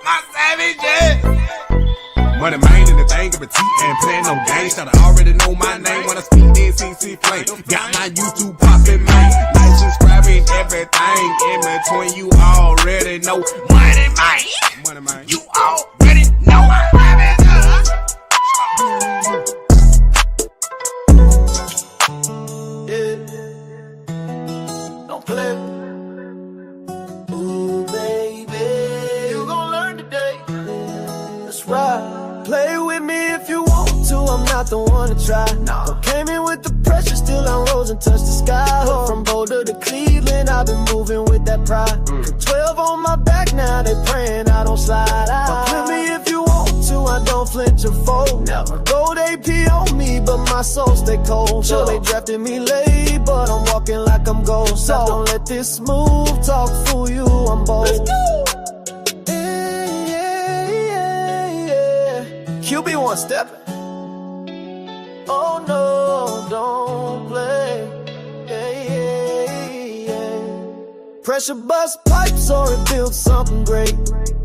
My savage. Money man in the thing of a T and playing no games. Should I already know my name when I speak in CC Flame. Got my YouTube poppin', man. Like, subscribing, everything in between. You already know. Money man. You already know my savage. Yeah. Don't play. Ooh, baby. You gon' learn today. That's right. Play with me if you want to, I'm not the one to try. No. Came in with the pressure, still I rose and touched the sky. From Boulder to Cleveland, I've been moving with that pride. 12 on my back, now they praying I don't slide out. Play me if you want to, I don't flinch or fold. Never. Gold AP on me, but my soul stay cold. Sure, they drafted me late, but I'm walking like I'm gold. So don't let this smooth talk fool you, I'm bold. Let's go. QB one stepping. Oh no, don't play. Pressure bust pipes or it built something great.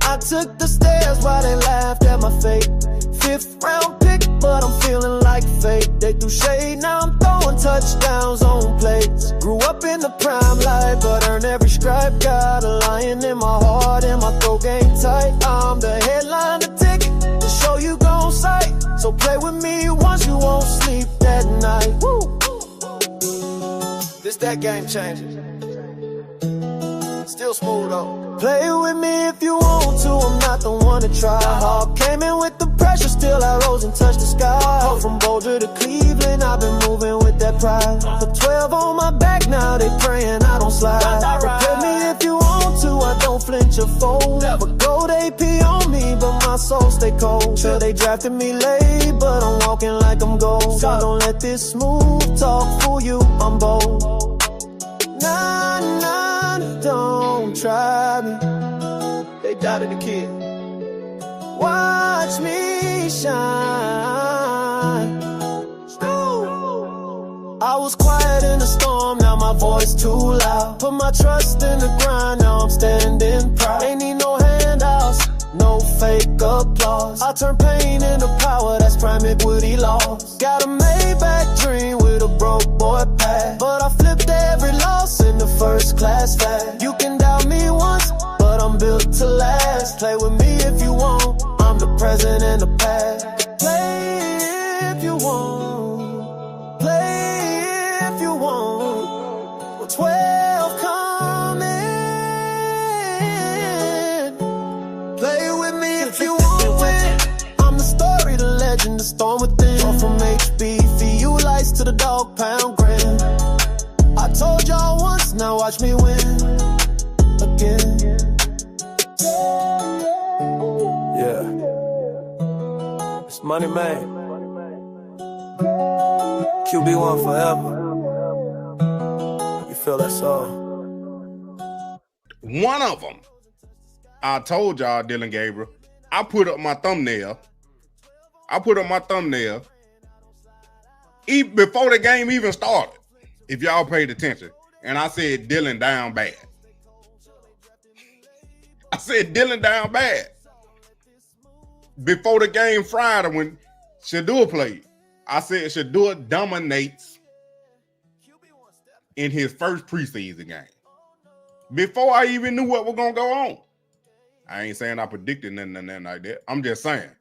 I took the stairs while they laughed at my fate. 5th round pick, but I'm feeling like fate. They threw shade, now I'm throwing touchdowns on plates. Grew up in the prime life, but earned every stripe. Got a lion in my heart and my throat game tight. I'm the headline, the ticket, the show you gon' sight. So play with me once, you won't sleep that night. Woo. This that game changer. Still smooth though. Play with me if you want to, I'm not the one to try. Hard came in with the pressure, still I rose and touched the sky. From Boulder to Cleveland, I've been moving with that pride. Put 12 on my back, now they praying I don't slide. Play me if you want to, I don't flinch or fold. But gold AP on me, but my soul stay cold. Sure, they drafted me late, but I'm walking like I'm gold. So don't let this smooth talk fool you, I'm bold. Nah, don't try me. They doubted the kid. Watch me shine. Ooh. I was quiet in the storm, now my voice too loud. Put my trust in the grind, now I'm standing proud. Ain't need no handouts, no fake applause. I turn pain into power, that's prime equity laws. Got a Maybach dream with a broke boy past, but I flipped every loss in the first class fast. You can doubt me once, but I'm built to last. Play with me if you want, I'm the present and the past. Play if you want, play if you want. With 12 coming, play with me if you want win. I'm the story, the legend, the storm within. From HB, feed you lights to the dog pound grin. I told y'all once, now watch me win again. Yeah, it's money man. QB1 forever. You feel that song? One of them, I told y'all, Dillon Gabriel. I put up my thumbnail. Even before the game even started, if y'all paid attention. And I said, Dillon down bad. I said, Dillon down bad. Before the game Friday when Shedeur played, I said Shedeur dominates in his first preseason game. Before I even knew what was going to go on. I ain't saying I predicted nothing like that. I'm just saying.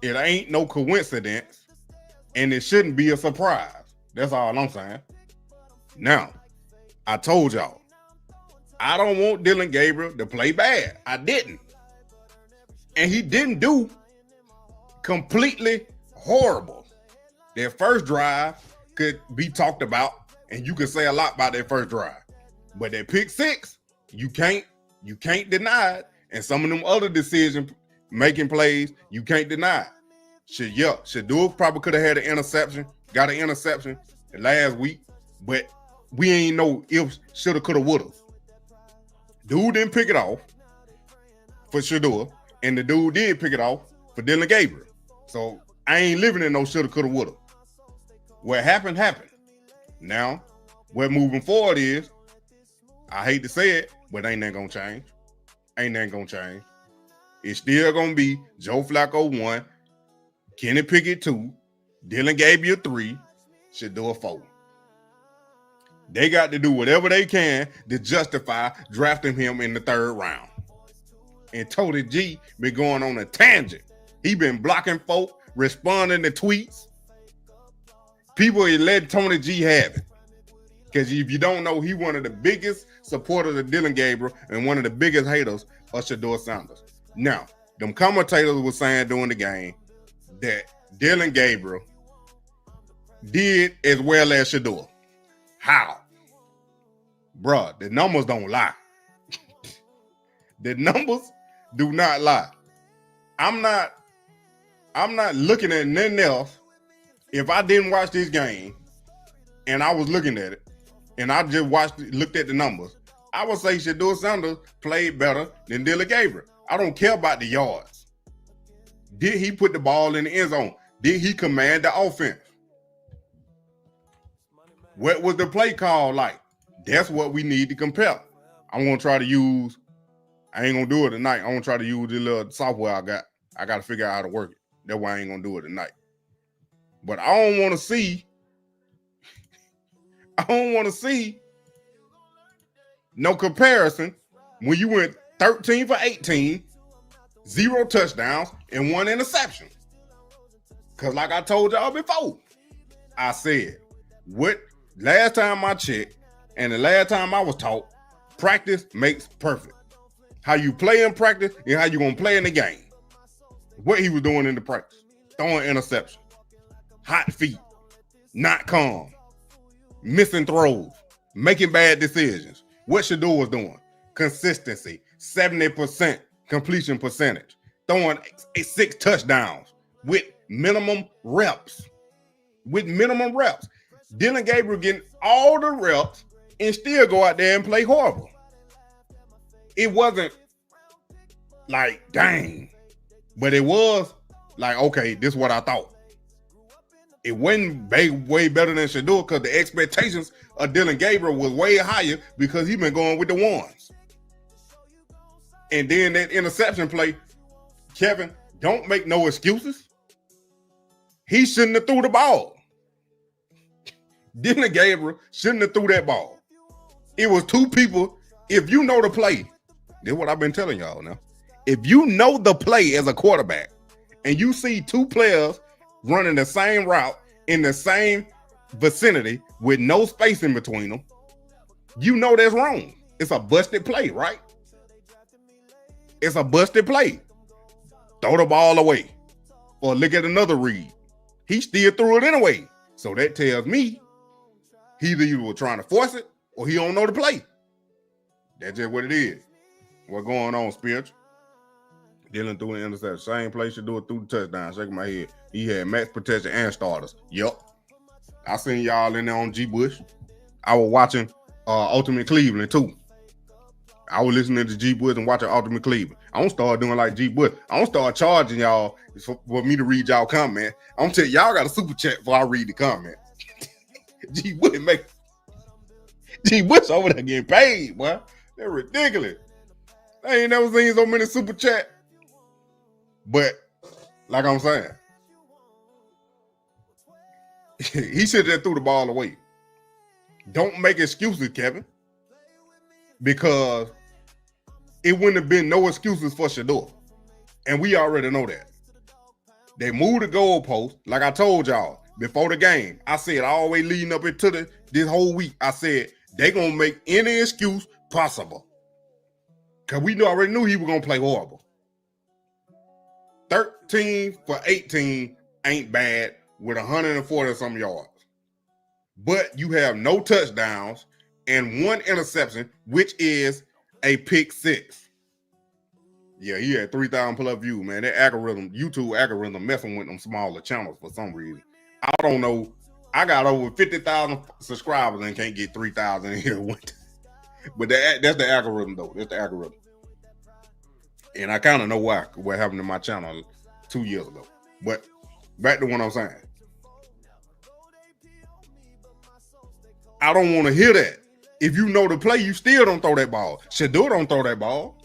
It ain't no coincidence, and it shouldn't be a surprise. That's all I'm saying. Now, I told y'all, I don't want Dillon Gabriel to play bad. I didn't. And he didn't do completely horrible. Their first drive could be talked about, and you can say a lot about their first drive. But that pick six, you can't deny it. And some of them other decision-making plays, you can't deny it. Shedeur probably could have had an interception, got an interception last week, but we ain't know if, shoulda, coulda, woulda. Dude didn't pick it off for Shedeur, and the dude did pick it off for Dillon Gabriel. So I ain't living in no shoulda, coulda, woulda. What happened, happened. Now, what moving forward is, I hate to say it, but ain't that gonna change. Ain't nothing gonna change. It's still gonna be Joe Flacco 1, Kenny Pickett 2, Dillon Gabriel 3, Shedeur 4. They got to do whatever they can to justify drafting him in the 3rd round. And Tony G been going on a tangent. He been blocking folk, responding to tweets. People are letting Tony G have it. Because if you don't know, he one of the biggest supporters of Dillon Gabriel and one of the biggest haters of Shedeur Sanders. Now, them commentators were saying during the game that Dillon Gabriel did as well as Shedeur. How? Bruh, the numbers don't lie. The numbers do not lie. I'm not looking at nothing else. If I didn't watch this game and I was looking at it and I just looked at the numbers, I would say Shedeur Sanders played better than Dillon Gabriel. I don't care about the yards. Did he put the ball in the end zone? Did he command the offense? What was the play call like? That's what we need to compare. I'm going to try to use, I ain't going to do it tonight. I'm going to try to use the little software I got. I got to figure out how to work it. That's why I ain't going to do it tonight. But I don't want to see no comparison when you went 13 for 18, 0 touchdowns, and 1 interception. Because like I told y'all before, I said, last time I checked and the last time I was taught, practice makes perfect. How you play in practice and how you going to play in the game. What he was doing in the practice. Throwing interception. Hot feet. Not calm. Missing throws. Making bad decisions. What Shedeur was doing. Consistency. 70% completion percentage. Throwing 6 touchdowns with minimum reps. Dillon Gabriel getting all the reps and still go out there and play horrible. It wasn't like, dang. But it was like, okay, this is what I thought. It wasn't way better than Shedeur because the expectations of Dillon Gabriel was way higher because he been going with the ones. And then that interception play, Kevin, don't make no excuses. He shouldn't have threw the ball. Dillon Gabriel shouldn't have threw that ball. It was 2 people. If you know the play, this is what I've been telling y'all now. If you know the play as a quarterback and you see 2 players running the same route in the same vicinity with no space in between them, you know that's wrong. It's a busted play, right? It's a busted play. Throw the ball away or look at another read. He still threw it anyway. So that tells me he either was trying to force it or he don't know the play. That's just what it is. What's going on, spiritual? Dillon threw an interception. Same play Shedeur through the touchdown. Shaking my head. He had max protection and starters. Yup. I seen y'all in there on G Bush. I was watching Ultimate Cleveland too. I was listening to G Bush and watching Ultimate Cleveland. I don't start doing like G Bush. I don't start charging y'all for me to read y'all comment. I'm telling y'all got a super chat before I read the comment. G Bush over there getting paid, boy. They're ridiculous. I ain't never seen so many super chat. But like I'm saying, he should have threw the ball away. Don't make excuses, Kevin, because it wouldn't have been no excuses for Shedeur, and we already know that. They moved the goalpost, like I told y'all before the game. I said all the way leading up into this whole week, I said they gonna make any excuse possible, because we already knew he was gonna play horrible. 13 for 18 ain't bad with 140 some yards. But you have no touchdowns and 1 interception, which is a pick 6. Yeah, he had 3,000 plus views, man. That algorithm, YouTube algorithm messing with them smaller channels for some reason. I don't know. I got over 50,000 subscribers and can't get 3,000 in here. But that's the algorithm, though. That's the algorithm. And I kind of know why, what happened to my channel 2 years ago. But back to what I'm saying. I don't want to hear that. If you know the play, you still don't throw that ball. Shedeur don't throw that ball.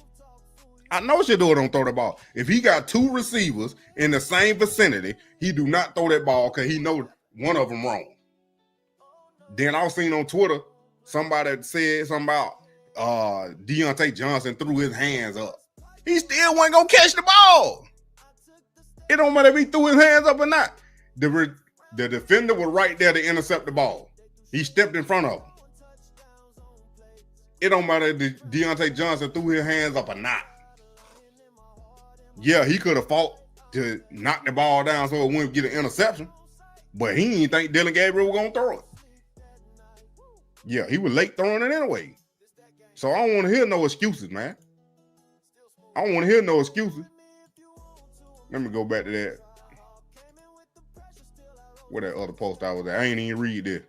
I know Shedeur don't throw the ball. If he got two receivers in the same vicinity, he do not throw that ball because he know one of them wrong. Then I was seeing on Twitter, somebody said something about Deontay Johnson threw his hands up. He still wasn't going to catch the ball. It don't matter if he threw his hands up or not. The defender was right there to intercept the ball. He stepped in front of him. It don't matter if Deontay Johnson threw his hands up or not. Yeah, he could have fought to knock the ball down so it wouldn't get an interception. But he didn't think Dillon Gabriel was going to throw it. Yeah, he was late throwing it anyway. So I don't want to hear no excuses, man. I don't want to hear no excuses. Let me go back to that. Where that other post I was at. I ain't even read this.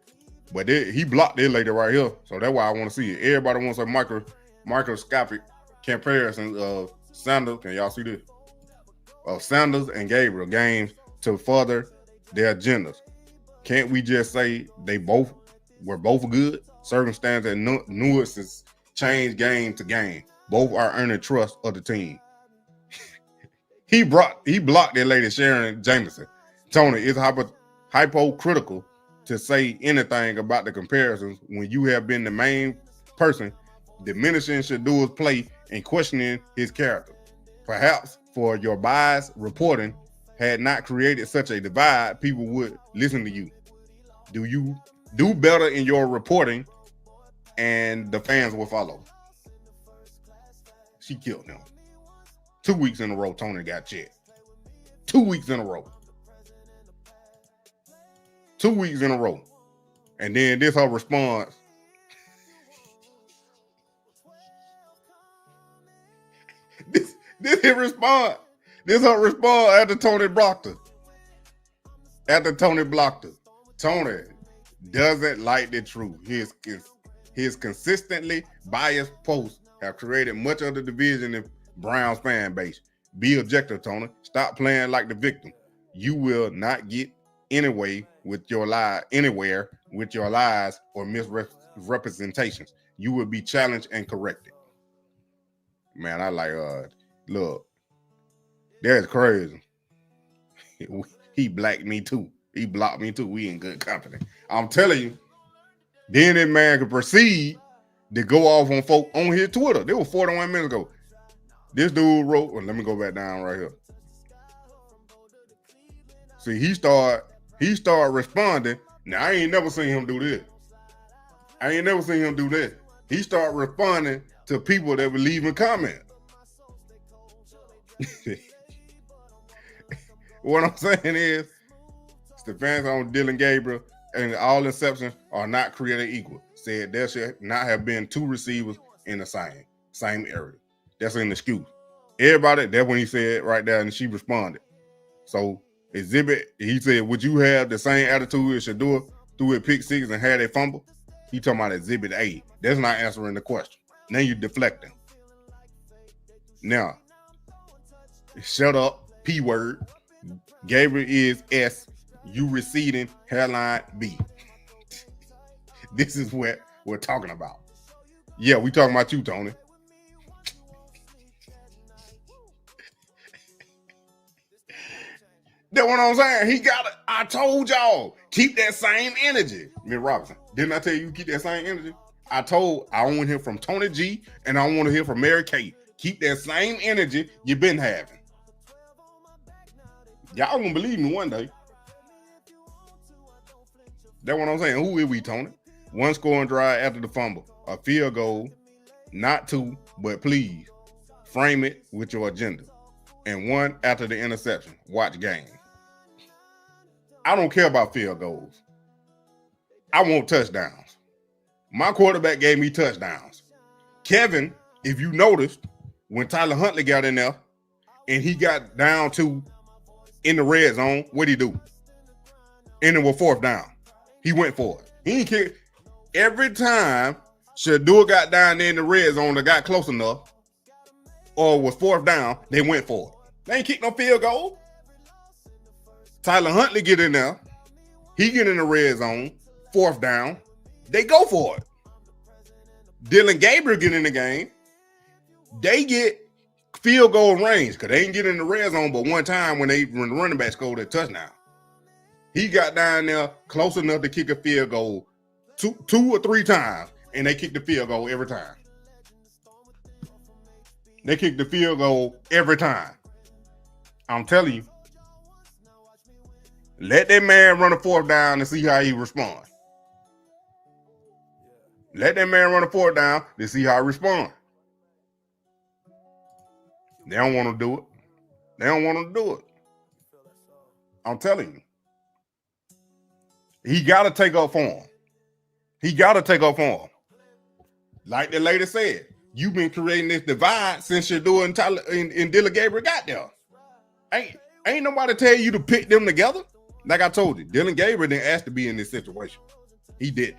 But he blocked it later right here. So that's why I want to see it. Everybody wants a microscopic comparison of Sanders. Can y'all see this? Of Sanders and Gabriel games to further their agendas. Can't we just say they both were both good? Circumstances and nuances change game to game. Both are earning trust of the team. He blocked that lady Sharon Jameson. Tony, it's hypocritical to say anything about the comparisons when you have been the main person diminishing Shedeur's play and questioning his character. Perhaps for your biased reporting had not created such a divide, people would listen to you. Do you do better in your reporting and the fans will follow? She killed him. 2 weeks in a row, Tony got checked. 2 weeks in a row. 2 weeks in a row. And then this her response. This her response. This her response after Tony blocked her. After Tony blocked her. Tony doesn't like the truth. His consistently biased posts have created much of the division in Browns fan base. Be objective, Tony. Stop playing like the victim. You will not get anywhere with your lies or misrepresentations. You will be challenged and corrected. Man, I like look. That's crazy. He blacked me too. He blocked me too. We in good company. I'm telling you. Then that man could proceed to go off on folk on his Twitter. It was 41 minutes ago. This dude wrote, well, let me go back down right here. See, he started responding. Now, I ain't never seen him do this. He started responding to people that would leave a comment. What I'm saying is, the fans on Dillon Gabriel and all interceptions are not created equal. Said there should not have been two receivers in the same area. That's an excuse. Everybody, that's when he said right there, and she responded. So exhibit, he said, would you have the same attitude as Shedeur threw a pick six and had a fumble? He talking about exhibit A. That's not answering the question. Now you're deflecting. Now, shut up, P word. Gabriel is S. You receding, hairline B. This is what we're talking about. Yeah, we talking about you, Tony. That's what I'm saying. He got it. I told y'all, keep that same energy. Miss Robinson, didn't I tell you keep that same energy? I want to hear from Tony G and I want to hear from Mary Kate. Keep that same energy you've been having. Y'all gonna believe me one day. That's what I'm saying. Who is we, Tony? One scoring drive after the fumble. A field goal. Not two, but please frame it with your agenda. And one after the interception. Watch game. I don't care about field goals. I want touchdowns. My quarterback gave me touchdowns. Kevin, if you noticed, when Tyler Huntley got in there and he got down to in the red zone, what'd he do? And it was fourth down. He went for it. He didn't care. Every time Shedeur got down there in the red zone that got close enough or was fourth down, they went for it. They ain't kick no field goal. Tyler Huntley get in there. He get in the red zone, fourth down. They go for it. Dillon Gabriel get in the game. They get field goal range, because they ain't get in the red zone but one time when the running back scored a touchdown. He got down there close enough to kick a field goal two or three times, and they kicked the field goal every time. They kicked the field goal every time. I'm telling you. Let that man run a fourth down and see how he responds. Let that man run a fourth down to see how he responds. They don't want to do it. They don't want to do it. I'm telling you. He got to take up for him. He got to take up for him. Like the lady said, you've been creating this divide since Shedeur and Dillon Gabriel got there. Ain't nobody tell you to pick them together. Like I told you, Dillon Gabriel didn't ask to be in this situation. He didn't.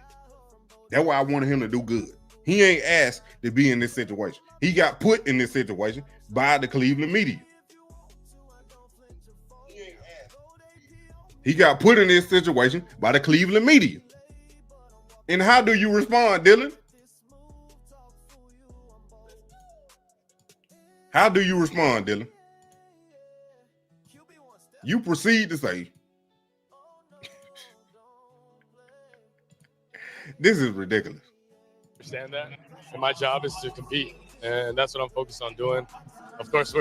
That's why I wanted him to do good. He ain't asked to be in this situation. He got put in this situation by the Cleveland media. He got put in this situation by the Cleveland media. And how do you respond, Dillon? How do you respond, Dillon? You proceed to say, this is ridiculous. Understand that, and my job is to compete, and that's what I'm focused on doing. Of course,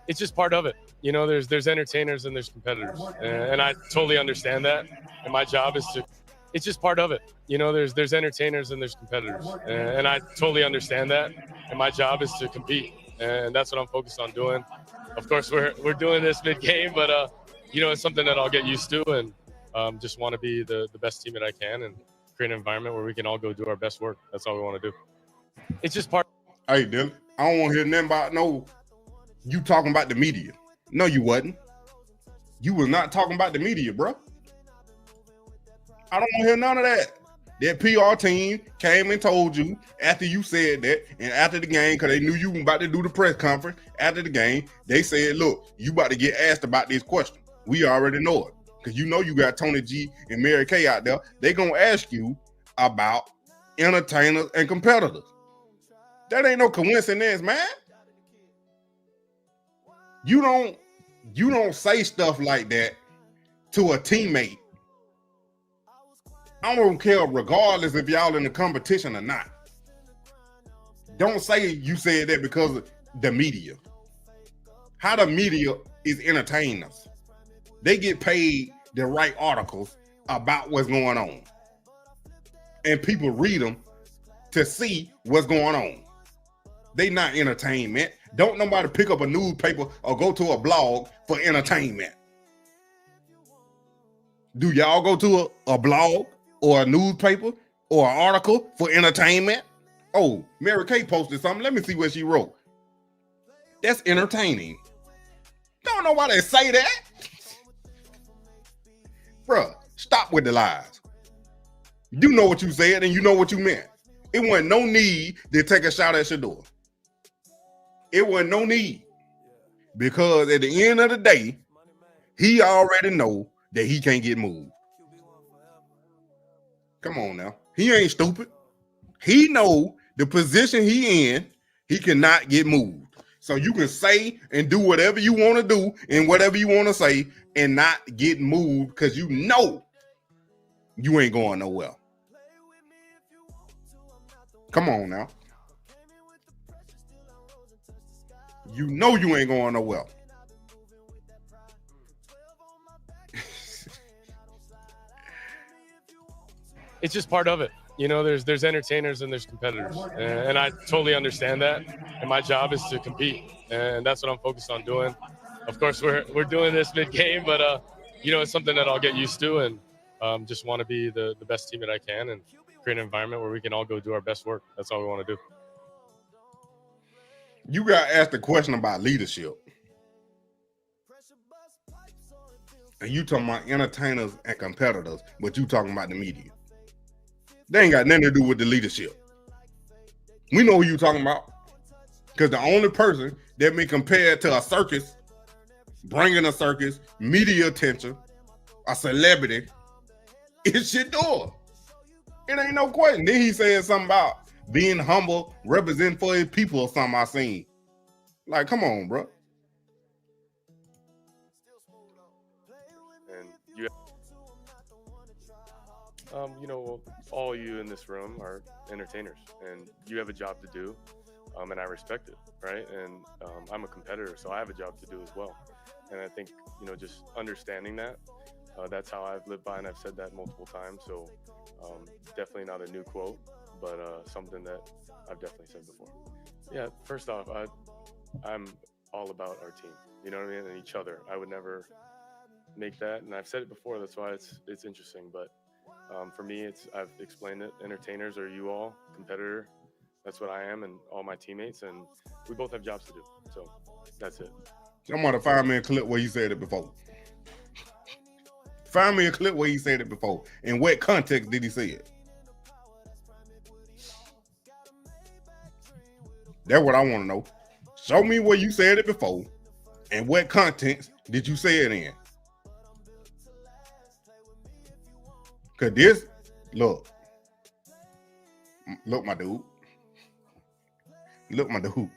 it's just part of it. You know, there's entertainers and there's competitors, and I totally understand that. And my job is to, it's just part of it. You know, there's entertainers and there's competitors, and I totally understand that. And my job is to compete, and that's what I'm focused on doing. Of course, we're doing this mid-game, but you know, it's something that I'll get used to, and just want to be the best team that I can and create an environment where we can all go do our best work. That's all we want to do. It's just part. Hey, Dillon, I don't want to hear nothing about you talking about the media. No, you wasn't. You was not talking about the media, bro. I don't want to hear none of that. That PR team came and told you after you said that, and after the game, because they knew you were about to do the press conference, after the game, they said, look, you about to get asked about this question. We already know it. Because you know you got Tony G and Mary Kay out there. They're going to ask you about entertainers and competitors. That ain't no coincidence, man. You don't say stuff like that to a teammate. I don't care regardless if y'all in the competition or not. Don't say you said that because of the media. How the media is entertaining us. They get paid to write articles about what's going on. And people read them to see what's going on. They not entertainment. Don't nobody pick up a newspaper or go to a blog for entertainment. Do y'all go to a blog or a newspaper or an article for entertainment? Oh, Mary Kay posted something. Let me see what she wrote. That's entertaining. Don't nobody say that. Bruh, stop with the lies. You know what you said and you know what you meant. It wasn't no need to take a shot at Shedeur. It wasn't no need. Because at the end of the day, he already know that he can't get moved. Come on now. He ain't stupid. He know the position he in, he cannot get moved. So you can say and do whatever you want to do and whatever you want to say and not get moved because you know you ain't going nowhere. Come on now. You know you ain't going nowhere. It's just part of it. You know, there's entertainers and there's competitors, and I totally understand that. And my job is to compete, and that's what I'm focused on doing. Of course, we're doing this mid-game, but you know, it's something that I'll get used to, and just want to be the best team that I can and create an environment where we can all go do our best work. That's all we want to do. You got asked a question about leadership, and you talking about entertainers and competitors, but you talking about the media. They ain't got nothing to do with the leadership. We know who you talking about. Because the only person that been compared to a circus, bringing a circus, media attention, a celebrity, is Shedeur. It ain't no question. Then he said something about being humble, representing for his people or something I seen. Like, come on, bro. And you, all you in this room are entertainers, and you have a job to do, and I respect it, right? And I'm a competitor, so I have a job to do as well. And I think, just understanding that, that's how I've lived by, and I've said that multiple times. So definitely not a new quote, but something that I've definitely said before. Yeah, first off, I'm all about our team, you know what I mean, and each other. I would never make that, and I've said it before, that's why it's interesting. But for me, I've explained it. Entertainers are you all, competitor, that's what I am, and all my teammates, and we both have jobs to do. So that's it. Somebody find me a clip where he said it before. Find me a clip where he said it before. In what context did he say it? That's what I want to know. Show me where you said it before, and what context did you say it in? Cause this, look, my dude. Look, my dude.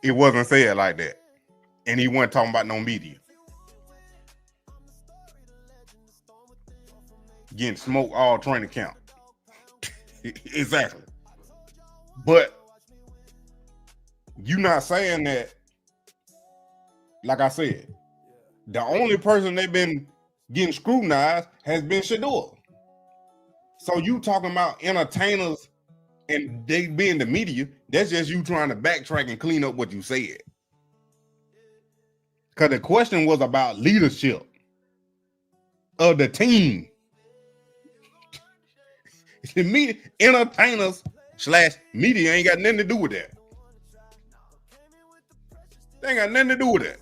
It wasn't said like that. And he wasn't talking about no media. Getting smoked all training camp. Exactly. But you not saying that, like I said, the only person they've been getting scrutinized has been Shedeur. So you talking about entertainers and they being the media, that's just you trying to backtrack and clean up what you said. Because the question was about leadership of the team. The media, entertainers / media ain't got nothing to do with that. They ain't got nothing to do with that.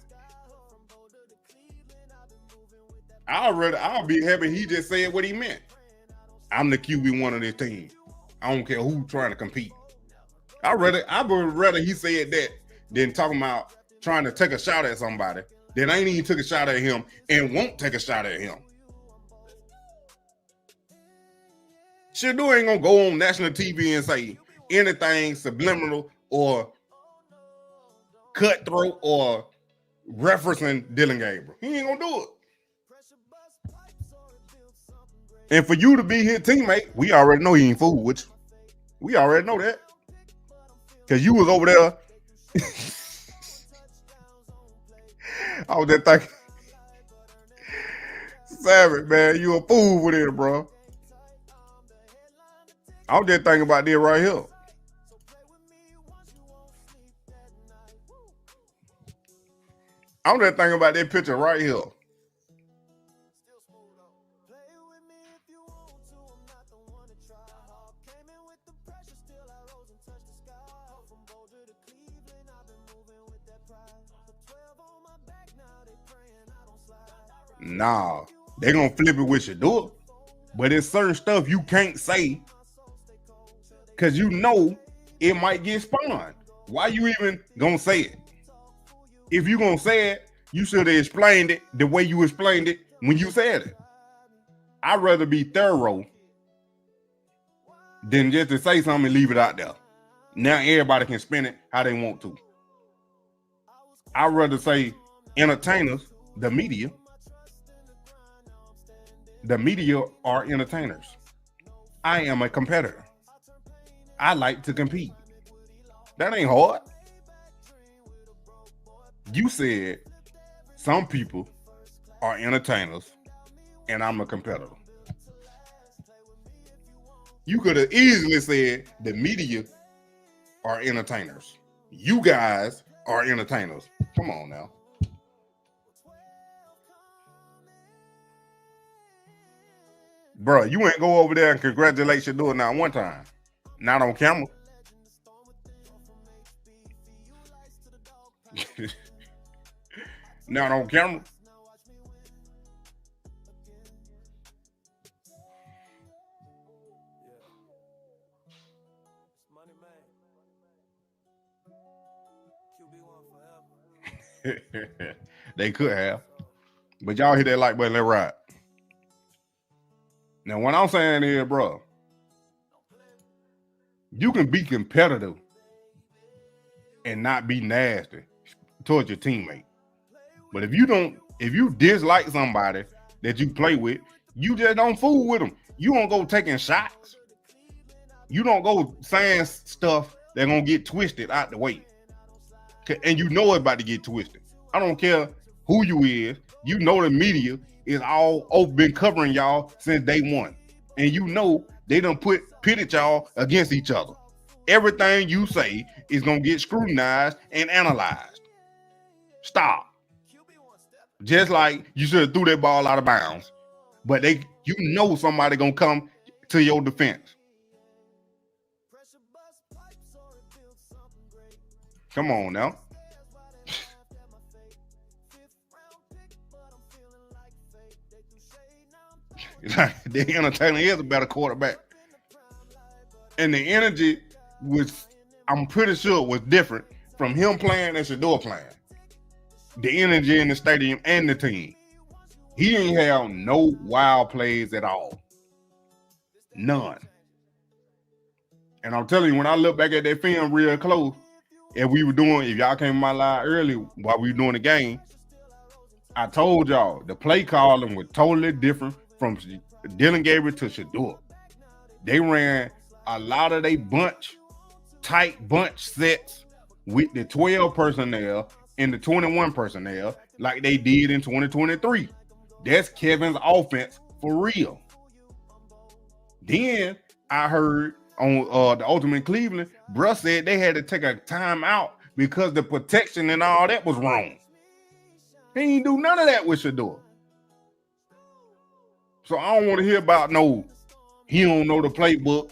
I'll be happy he just said what he meant. I'm the QB1 of this team. I don't care who's trying to compete. I would rather he said that than talking about trying to take a shot at somebody that ain't even took a shot at him and won't take a shot at him. Shedeur ain't gonna go on national TV and say anything subliminal or cutthroat or referencing Dillon Gabriel. He ain't gonna do it. And for you to be his teammate, we already know he ain't fooled with you. We already know that. Because you was over there. I was just thinking, Savage, man, you a fool with it, bro. I was just thinking about this right here. I'm just thinking about that picture right here. Nah, they're gonna flip it with Shedeur. But it's certain stuff you can't say because you know it might get spun. Why you even gonna say it? If you gonna say it, you should have explained it the way you explained it when you said it. I'd rather be thorough than just to say something and leave it out there. Now everybody can spin it how they want to. I'd rather say entertainers, the media. The media are entertainers. I am a competitor. I like to compete. That ain't hard. You said some people are entertainers and I'm a competitor. You could have easily said the media are entertainers. You guys are entertainers. Come on now. Bro, you ain't go over there and congratulate Shedeur not one time. Not on camera. Not on camera. They could have. But y'all hit that like button, let ride. Now, what I'm saying is, bro, You can be competitive and not be nasty towards your teammate. But if you dislike somebody that you play with, you just don't fool with them. You don't go taking shots. You don't go saying stuff that's gonna get twisted out the way. And you know it's about to get twisted. I don't care who you is. You know the media is all been covering y'all since day one. And you know they done pitted y'all against each other. Everything you say is gonna get scrutinized and analyzed. Stop. Just like you should have threw that ball out of bounds, but you know somebody gonna come to your defense. Come on now. The entertainer is a better quarterback. And the energy I'm pretty sure was different from him playing and Shedeur playing. The energy in the stadium and the team. He didn't have no wild plays at all. None. And I'm telling you, when I look back at that film real close, if y'all came in my live early while we were doing the game, I told y'all the play calling was totally different from Dillon Gabriel to Shedeur. They ran a lot of tight bunch sets with the 12 personnel and the 21 personnel like they did in 2023. That's Kevin's offense for real. Then I heard on the Ultimate Cleveland, bruh said they had to take a timeout because the protection and all that was wrong. He ain't do none of that with Shedeur. So I don't want to hear about he don't know the playbook.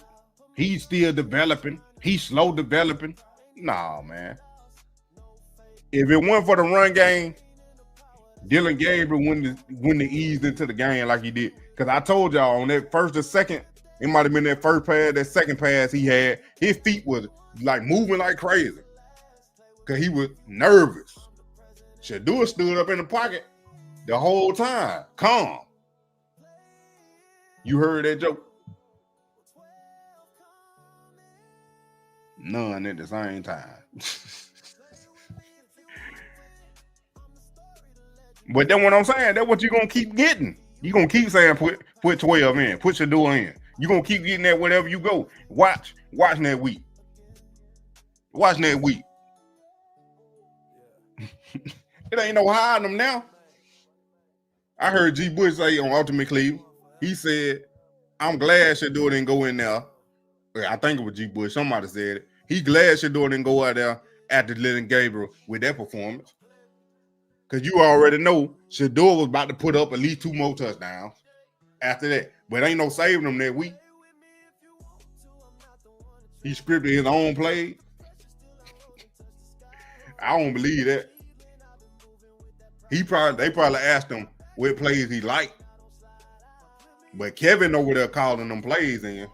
He's still developing. He's slow developing. Nah, man. If it weren't for the run game, Dillon Gabriel wouldn't have eased into the game like he did. Because I told y'all on that first or second, it might have been that first pass, that second pass he had, his feet was like moving like crazy. Because he was nervous. Shedeur stood up in the pocket the whole time, calm. You heard that joke? None at the same time. But that's what I'm saying. That's what you're going to keep getting. You're going to keep saying put 12 in, put Shedeur in. You're going to keep getting that wherever you go. Watch that week. Watch that week. It ain't no hiding them now. I heard G. Bush say on Ultimate Cleveland, he said, I'm glad Shedeur didn't go in there. I think it was G. Bush. Somebody said it. He glad Shedeur didn't go out there after Dillon Gabriel with that performance. Because you already know Shedeur was about to put up at least 2 more touchdowns after that. But ain't no saving them that week. He scripted his own play. I don't believe that. They probably asked him what plays he liked. But Kevin over there calling them plays in.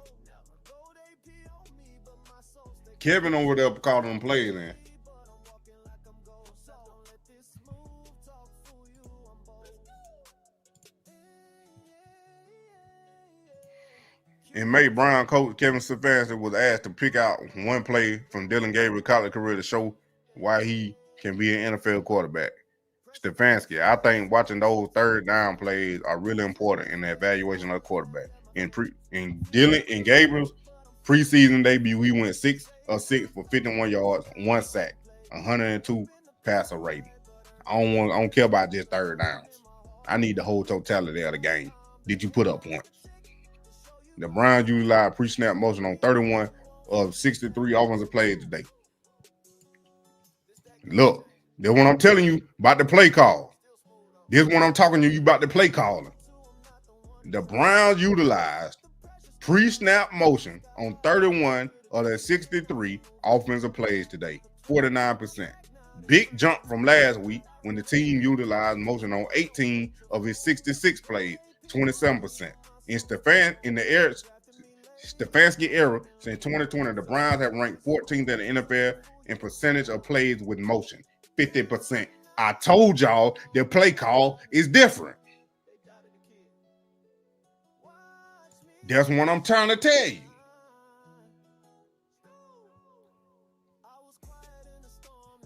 In May, Brown coach Kevin Stefanski was asked to pick out one play from Dillon Gabriel's college career to show why he can be an NFL quarterback. Stefanski, I think watching those third down plays are really important in the evaluation of the quarterback. In Gabriel's preseason debut, he went 6 of 6 for 51 yards, 1 sack, 102 passer rating. I don't care about just third downs. I need the whole totality of the game. Did you put up points? The Browns utilized pre-snap motion on 31 of 63 offensive plays today. Look, that's what I'm telling you about the play call. This is what I'm talking to you about the play calling. The Browns utilized pre-snap motion on 31 of their 63 offensive plays today, 49%. Big jump from last week when the team utilized motion on 18 of his 66 plays, 27%. In Stefanski era, since 2020, the Browns have ranked 14th in the NFL in percentage of plays with motion, 50%. I told y'all the play call is different. That's what I'm trying to tell you.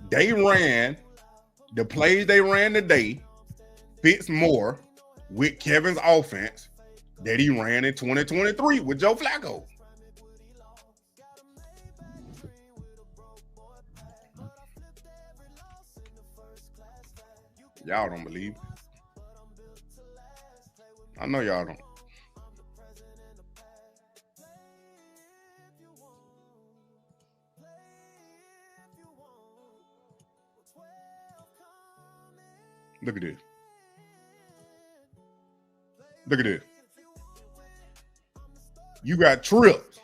they ran the plays they ran today fits more with Kevin's offense that he ran in 2023 with Joe Flacco. Y'all don't believe it. I know y'all don't. Look at this. Look at this. You got trips.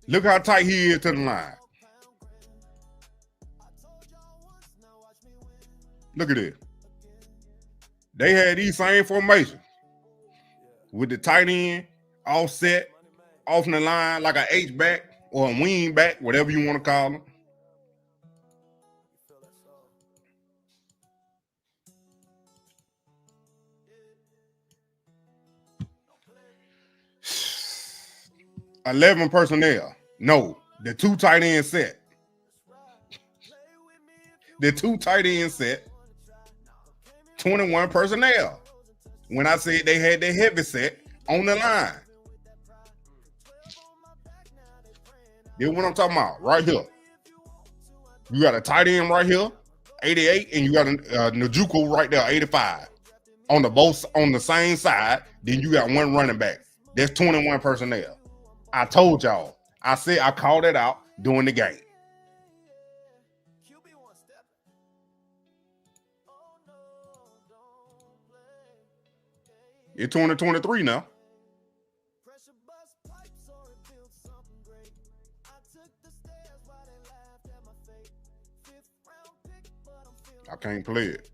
Look how tight he is to the line. Look at this. They had these same formations with the tight end offset off the line like an H-back or a wing back, whatever you want to call them. $11 personnel. No, the 2 tight end set. The 2 tight end set. 21 personnel. When I said they had their heavy set on the line. This is what I'm talking about right here. You got a tight end right here, 88, and you got a Njoku right there, 85. On the same side, then you got 1 running back. That's 21 personnel. I told y'all. I said I called it out during the game. It's 2023 now. I can't play it.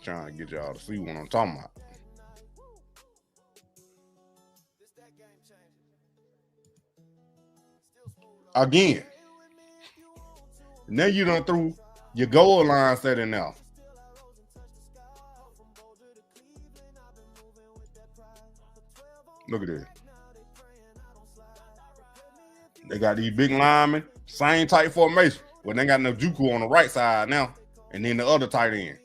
Trying to get y'all to see what I'm talking about. Again, now you done threw your goal line set in now. Look at this. They got these big linemen, same tight formation. Well, they got Njoku on the right side now, and then the other tight end.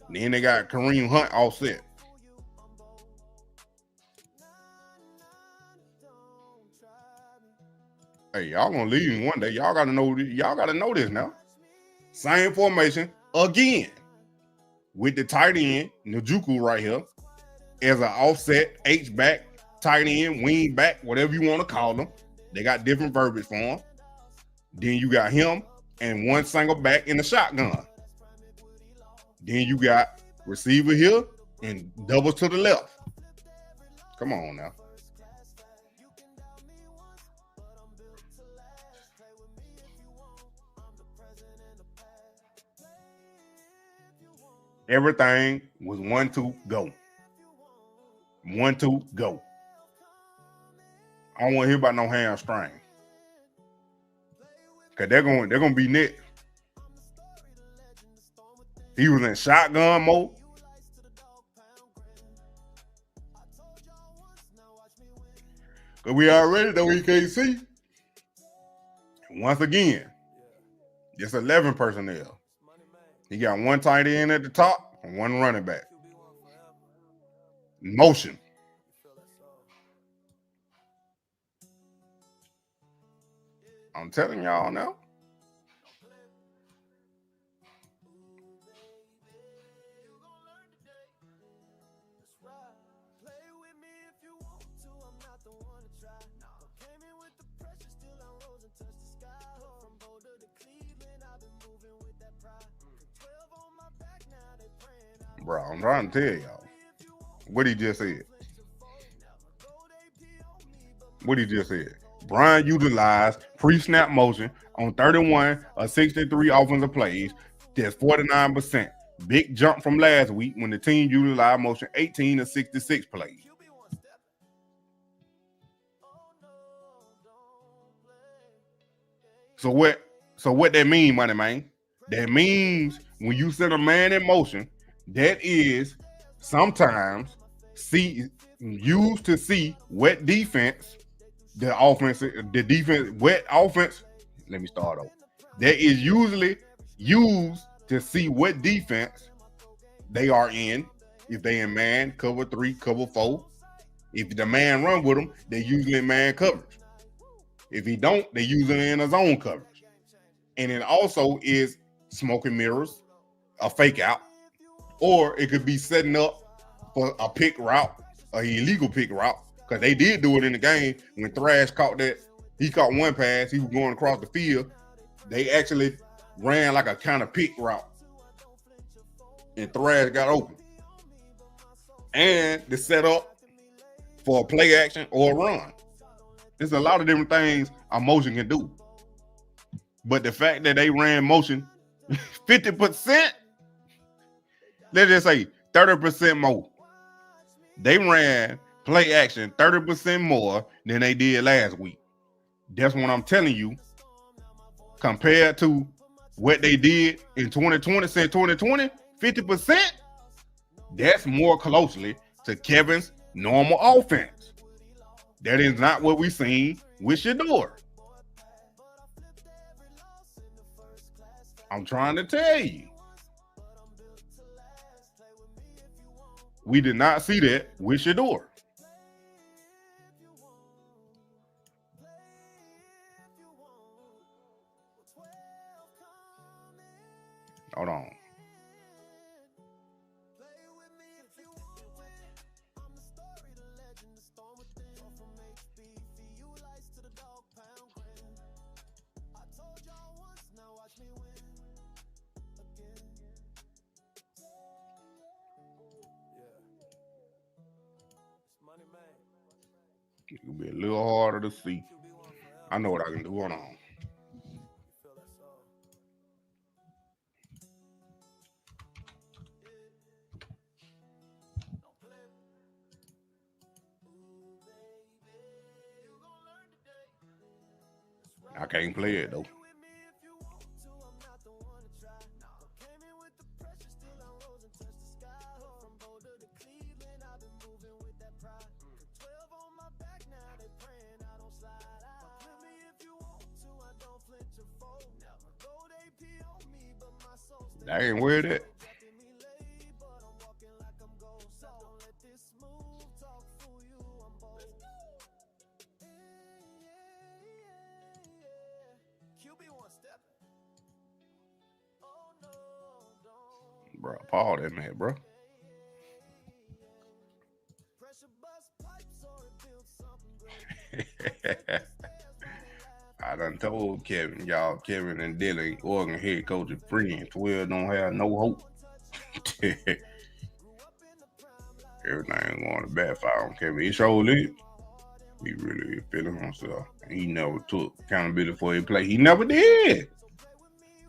Then they got Kareem Hunt offset. Hey, y'all gonna leave me one day. Y'all gotta know. Y'all gotta know this now. Same formation again with the tight end Njoku right here as an offset H-back, tight end, wing back, whatever you want to call them. They got different verbiage for them. Then you got him and 1 single back in the shotgun. Then you got receiver here and double to the left. Come on now. Everything was 1-2 go. 1-2 go. I don't want to hear about no hamstring. Cause they're gonna be next. He was in shotgun mode. Cause we already know he can't see. Once again, just 11 personnel. He got 1 tight end at the top and 1 running back. Motion. I'm telling y'all now. Bro, I'm trying to tell y'all what he just said. What he just said. Brian utilized pre-snap motion on 31 of 63 offensive plays. That's 49%. Big jump from last week when the team utilized motion 18 of 66 plays. So what that mean, money man? That means when you set a man in motion, that is sometimes used to see what defense the defense, what offense. Let me start over. That is usually used to see what defense they are in. If they in man, cover 3, cover 4. If the man run with them, they usually in man coverage. If he don't, they usually in a zone coverage. And it also is smoke and mirrors, a fake out, or it could be setting up for a pick route, an illegal pick route, because they did do it in the game when Thrash caught that. He caught one pass, he was going across the field. They actually ran like a kind of pick route, and Thrash got open. And the setup for a play action or a run. There's a lot of different things a motion can do. But the fact that they ran motion 50%, let's just say 30% more. They ran play action 30% more than they did last week. That's what I'm telling you. Compared to what they did in 2020, since 2020, 50%, that's more closely to Kevin's normal offense. That is not what we've seen with Shedeur. I'm trying to tell you. We did not see that with Shedeur. Hold on. It'll be a little harder to see. I know what I can do. Hold on. I can't play it though. I ain't wear that. Bro, Paul that man, bro. I done told Kevin, y'all, Kevin and Dillon, Oregon head coach and friends, 12 don't have no hope. Everything going to backfire on Kevin. He showed it. He really feeling himself. He never took accountability for his play. He never did.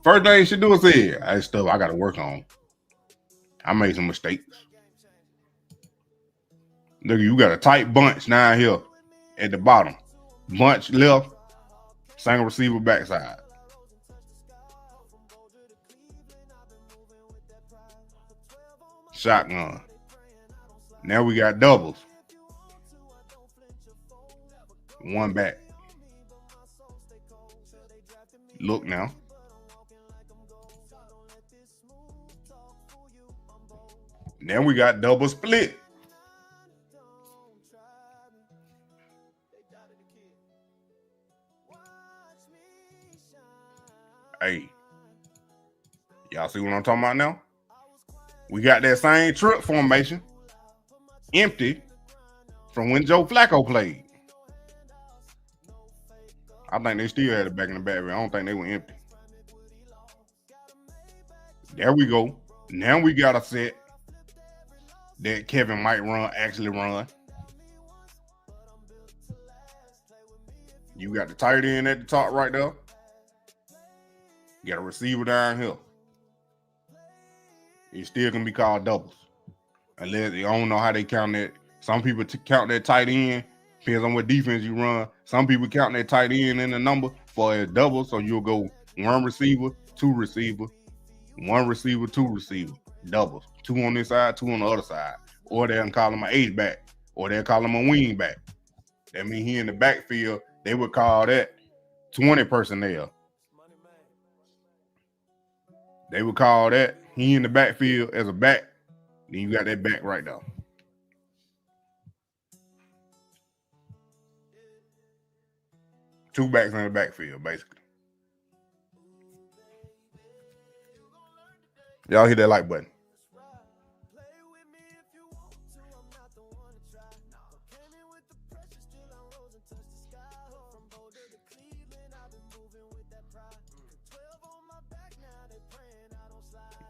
First thing he should do is say, "That's stuff I got to work on. I made some mistakes." Look, you got a tight bunch down here at the bottom. Bunch left, single receiver backside. Shotgun. Now we got doubles. One back. Look now. Now we got double split. Hey, y'all see what I'm talking about now? We got that same trip formation, empty, from when Joe Flacco played. I think they still had it back in the back, but I don't think they were empty. There we go. Now we got a set that Kevin might actually run. You got the tight end at the top right there. You got a receiver down here. It's still going to be called doubles. Unless you don't know how they count that. Some people count that tight end. Depends on what defense you run. Some people count that tight end in the number for a double. So you'll go one receiver, two receiver, One receiver, two receiver, doubles. Two on this side, two on the other side. Or they'll call him an H-back. Or they'll call him a wing back. That means he in the backfield. They would call that 20 personnel. They would call that he in the backfield as a back. Then you got that back right there. Two backs in the backfield, basically. Y'all hit that like button.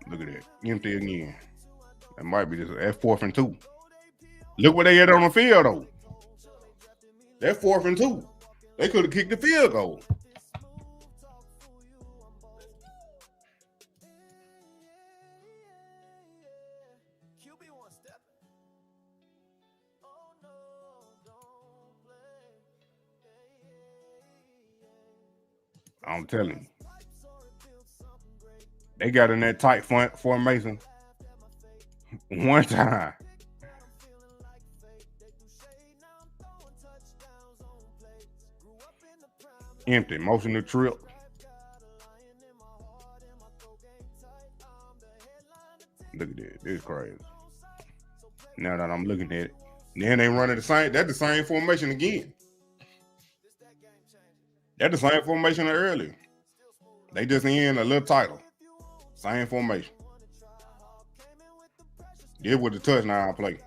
Look at that. Empty again. That might be just that 4th and 2. Look where they at on the field, though. That 4th and 2. They could have kicked the field goal. I'm telling you. They got in that tight formation one time. Empty. Motion to trip. Look at that. This is crazy. Now that I'm looking at it. Then they running the same. That's the same formation again. That's the same formation earlier. They just in a little tighter. Same formation. Did with the touchdown play.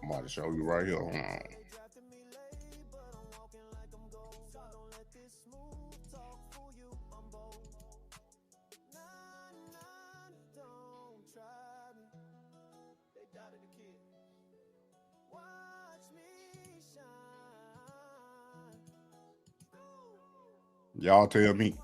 I'm about to show you right here. Hold on. Y'all tell me.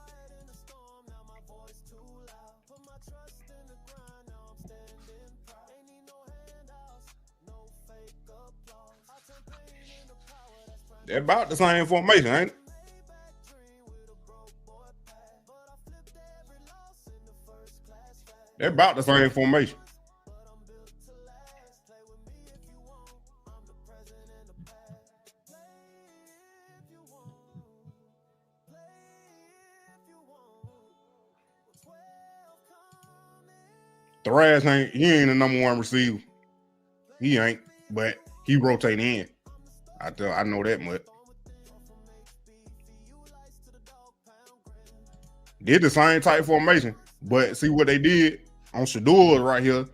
They're about the same formation, ain't it? They're about the same formation. Thrash he ain't the number one receiver. He ain't, but he rotate in. I know that much. Did the same type formation, but see what they did on Shedeur right here.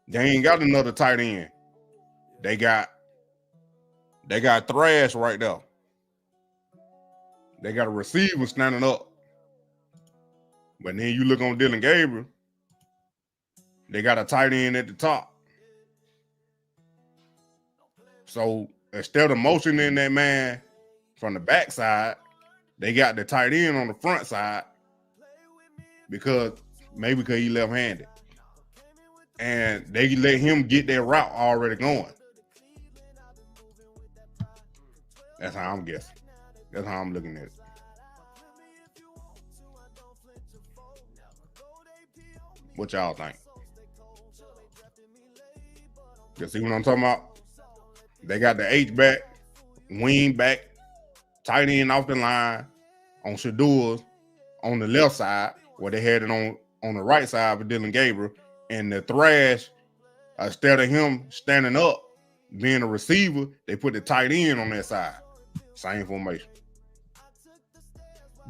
They ain't got another tight end. They got Thrash right there. They got a receiver standing up. But then you look on Dillon Gabriel. They got a tight end at the top. So instead of motioning that man from the backside, they got the tight end on the front side because he left-handed. And they let him get that route already going. That's how I'm guessing. That's how I'm looking at it. What y'all think? You see what I'm talking about? They got the H-back, wing back, tight end off the line on Shedeur's on the left side, where they had it on the right side for Dillon Gabriel, and the Thrash, instead of him standing up, being a receiver, they put the tight end on that side. Same formation.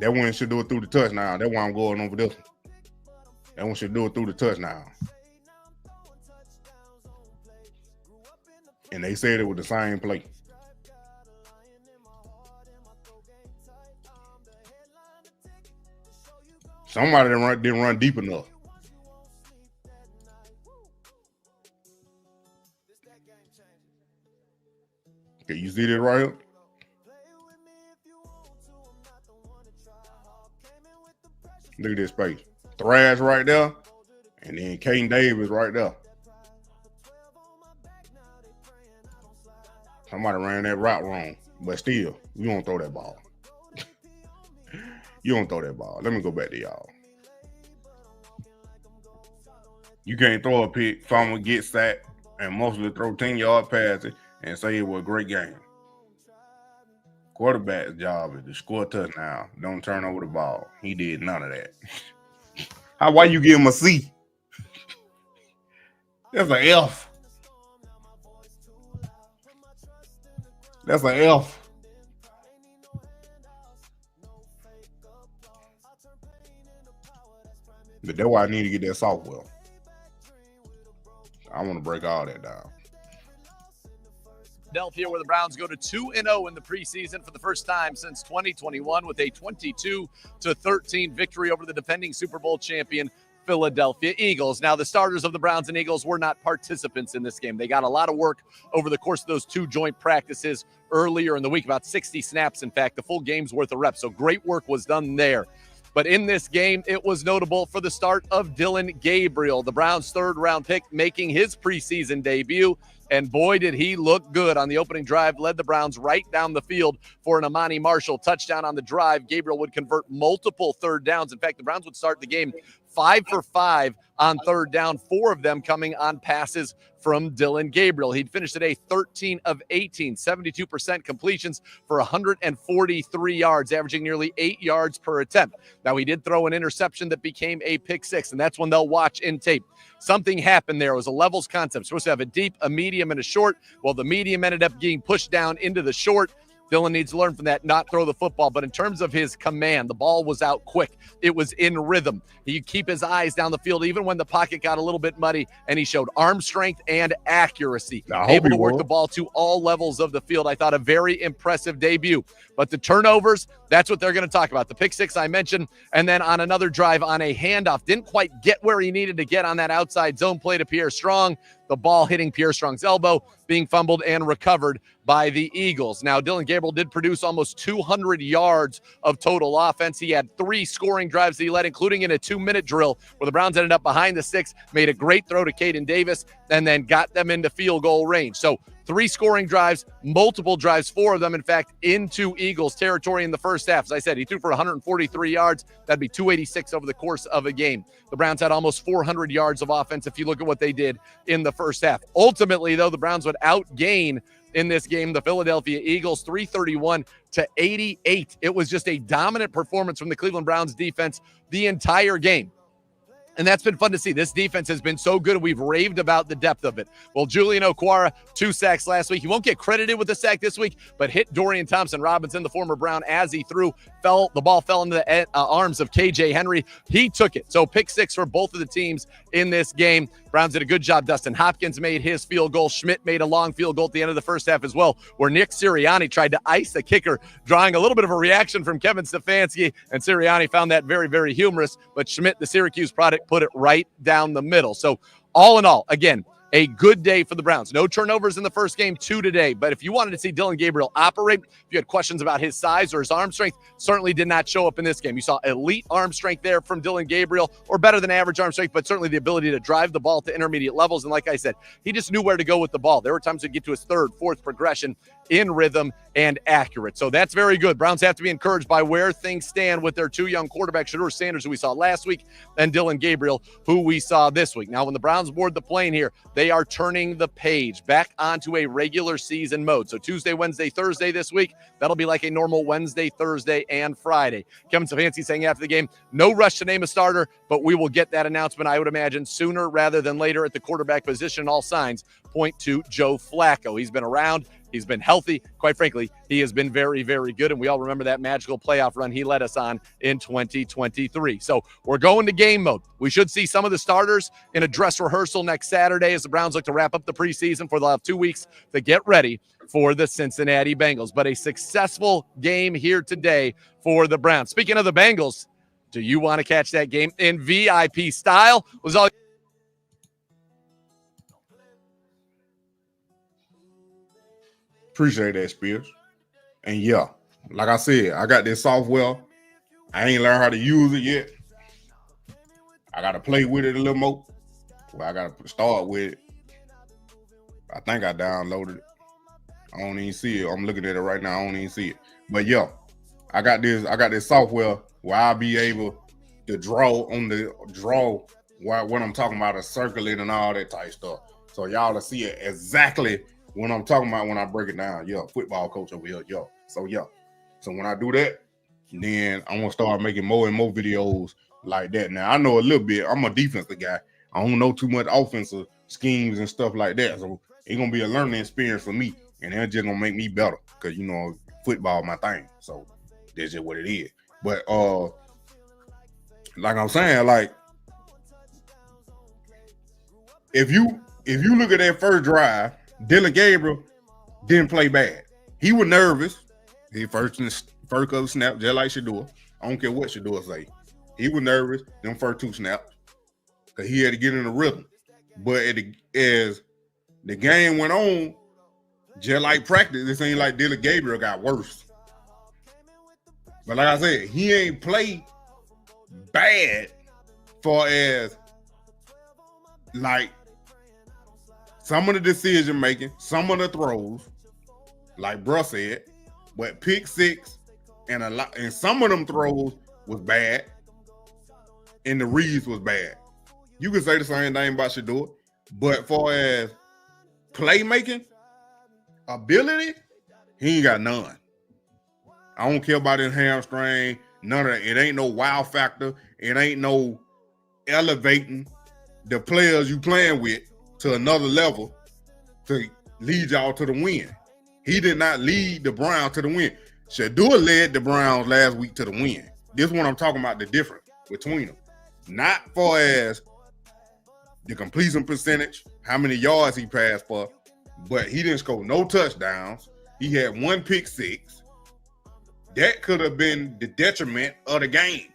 That one should do it through the touchdown. That's why I'm going over this one. That one should do it through the touchdown. And they said it was the same play. Somebody didn't run deep enough. Okay, you see this right here? Look at this space. Thrash right there, and then Caden Davis right there. Somebody ran that route wrong. But still, you don't throw that ball. You don't throw that ball. Let me go back to y'all. You can't throw a pick, fumble, get sacked, and mostly throw 10-yard passes and say it was a great game. Quarterback's job is to score a touchdown. Don't turn over the ball. He did none of that. Why you give him a C? That's an F. That's an F. But that's why I need to get that software. I want to break all that down. Philadelphia, where the Browns go to 2-0 in the preseason for the first time since 2021 with a 22-13 victory over the defending Super Bowl champion Philadelphia Eagles. Now, the starters of the Browns and Eagles were not participants in this game. They got a lot of work over the course of those two joint practices earlier in the week, about 60 snaps, in fact, the full game's worth of reps. So great work was done there. But in this game, it was notable for the start of Dillon Gabriel, the Browns' third-round pick, making his preseason debut. And boy, did he look good on the opening drive, led the Browns right down the field for an Amani Marshall touchdown on the drive. Gabriel would convert multiple third downs. In fact, the Browns would start the game 5 for 5 on third down, 4 of them coming on passes from Dillon Gabriel. He'd finished today 13 of 18, 72% completions for 143 yards, averaging nearly 8 yards per attempt. Now, he did throw an interception that became a pick six, and that's one they'll watch in tape. Something happened there. It was a levels concept. Supposed to have a deep, a medium, and a short. Well, the medium ended up getting pushed down into the short. Dillon needs to learn from that, not throw the football. But in terms of his command, the ball was out quick. It was in rhythm. He keep his eyes down the field, even when the pocket got a little bit muddy, and he showed arm strength and accuracy. Able to work the ball to all levels of the field. I thought a very impressive debut. But the turnovers, that's what they're going to talk about. The pick six I mentioned, and then on another drive on a handoff, didn't quite get where he needed to get on that outside zone play to Pierre Strong. The ball hitting Pierre Strong's elbow, being fumbled and recovered by the Eagles. Now, Dillon Gabriel did produce almost 200 yards of total offense. He had 3 scoring drives that he led, including in a 2-minute drill where the Browns ended up behind the 6, made a great throw to Caden Davis, and then got them into field goal range. So 3 scoring drives, multiple drives, 4 of them, in fact, into Eagles territory in the first half. As I said, he threw for 143 yards. That'd be 286 over the course of a game. The Browns had almost 400 yards of offense if you look at what they did in the first half. Ultimately, though, the Browns would outgain in this game the Philadelphia Eagles 331-88. It was just a dominant performance from the Cleveland Browns defense the entire game. And that's been fun to see. This defense has been so good. We've raved about the depth of it. Well, Julian Okwara, 2 sacks last week. He won't get credited with the sack this week, but hit Dorian Thompson-Robinson, the former Brown, as he threw. The ball fell into the arms of KJ Henry. He took it. So pick 6 for both of the teams in this game. Browns did a good job. Dustin Hopkins made his field goal. Schmidt made a long field goal at the end of the first half as well, where Nick Sirianni tried to ice the kicker, drawing a little bit of a reaction from Kevin Stefanski, and Sirianni found that very, very humorous. But Schmidt, the Syracuse product, put it right down the middle. So all in all, again, a good day for the Browns. No turnovers in the first game, 2 today. But if you wanted to see Dillon Gabriel operate, if you had questions about his size or his arm strength, certainly did not show up in this game. You saw elite arm strength there from Dillon Gabriel, or better than average arm strength, but certainly the ability to drive the ball to intermediate levels. And like I said, he just knew where to go with the ball. There were times he'd get to his 3rd, 4th progression in rhythm and accurate. So that's very good. Browns have to be encouraged by where things stand with their 2 young quarterbacks, Shedeur Sanders, who we saw last week, and Dillon Gabriel, who we saw this week. Now, when the Browns board the plane here, they are turning the page back onto a regular season mode. So Tuesday, Wednesday, Thursday this week, that'll be like a normal Wednesday, Thursday, and Friday. Kevin Stefanski saying after the game, no rush to name a starter, but we will get that announcement, I would imagine, sooner rather than later at the quarterback position. All signs point to Joe Flacco. He's been around. He's been healthy. Quite frankly, he has been very, very good. And we all remember that magical playoff run he led us on in 2023. So we're going to game mode. We should see some of the starters in a dress rehearsal next Saturday as the Browns look to wrap up the preseason, for they'll have 2 weeks to get ready for the Cincinnati Bengals. But a successful game here today for the Browns. Speaking of the Bengals, do you want to catch that game in VIP style? Was all Appreciate that, Spears. And yeah, like I said, I got this software. I ain't learned how to use it yet. I got to play with it a little more. Well, I got to start with it. I think I downloaded it. I don't even see it. I'm looking at it right now. I don't even see it. But yeah, I got this software where I'll be able to draw what I'm talking about, a circling and all that type stuff. So y'all will see it exactly what I'm talking about when I break it down. Yeah, football coach over here. Yeah. So yeah. So when I do that, then I'm gonna start making more and more videos like that. Now I know a little bit. I'm a defensive guy. I don't know too much offensive schemes and stuff like that. So it's gonna be a learning experience for me, and it's just gonna make me better because football my thing. So that's just what it is. But like I'm saying, like if you look at that first drive, Dillon Gabriel didn't play bad. He was nervous. He first couple snaps, just like Shedeur. I don't care what Shedeur say. He was nervous them first 2 snaps because he had to get in the rhythm. But as the game went on, just like practice, it seemed like Dillon Gabriel got worse. But like I said, he ain't played bad for as like some of the decision making, some of the throws, like bruh said, but pick 6 and some of them throws was bad, and the reads was bad. You can say the same thing about Shedeur, but for as playmaking ability, he ain't got none. I don't care about his hamstring, none of that. It ain't no wow factor. It ain't no elevating the players you playing with to another level to lead y'all to the win. He did not lead the Browns to the win. Shedeur led the Browns last week to the win. This is what I'm talking about, the difference between them. Not far as the completion percentage, how many yards he passed for, but he didn't score no touchdowns. He had 1 pick 6. That could have been the detriment of the game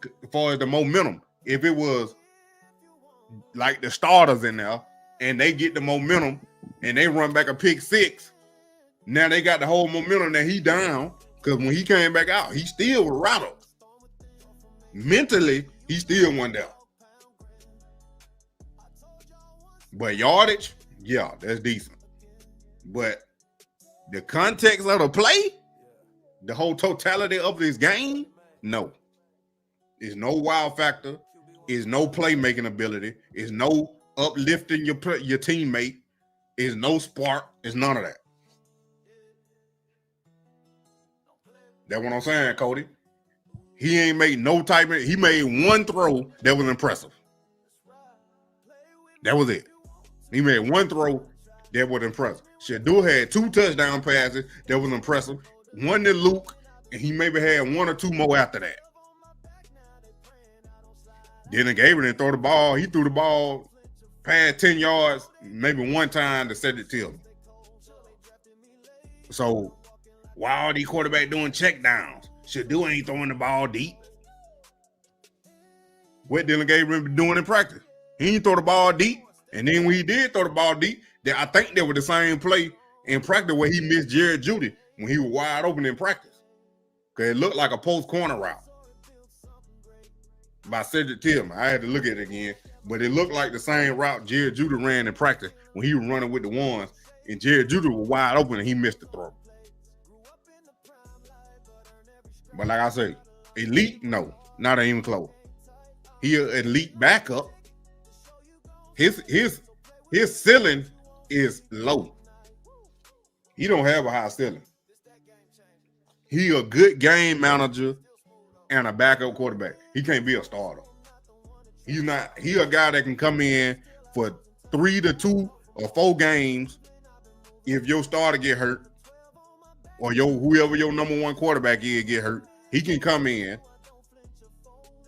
as far as the momentum. If it was like the starters in there and they get the momentum and they run back a pick 6, now they got the whole momentum that he down, because when he came back out, he still was rattled. Mentally, he still went down. But yardage, yeah, that's decent. But the context of the play, the whole totality of this game, no. There's no wow factor. There's no playmaking ability. There's no uplifting your teammate. There's no spark. There's none of that. That's what I'm saying, Cody. He ain't made no type of, he made 1 throw that was impressive. That was it. He made 1 throw that was impressive. Shedeur had 2 touchdown passes that was impressive. 1 to Luke, and he maybe had 1 or 2 more after that. Dillon Gabriel didn't throw the ball. He threw the ball past 10 yards, maybe 1 time to set it to him. So why are these quarterbacks doing check downs? Shedeur ain't throwing the ball deep. What Dillon Gabriel been doing in practice? He ain't throw the ball deep. And then when he did throw the ball deep, I think they were the same play in practice where he missed Jared Judy when he was wide open in practice. Because it looked like a post corner route by Cedric Tillman. I had to look at it again. But it looked like the same route Jared Judy ran in practice when he was running with the ones. And Jared Judy was wide open and he missed the throw. But like I say, elite, no, not even close. He an elite backup. His ceiling is low. He don't have a high ceiling. He a good game manager and a backup quarterback. He can't be a starter. He's not. He a guy that can come in for 3 to 2 or 4 games if your starter get hurt or whoever your number 1 quarterback is get hurt. He can come in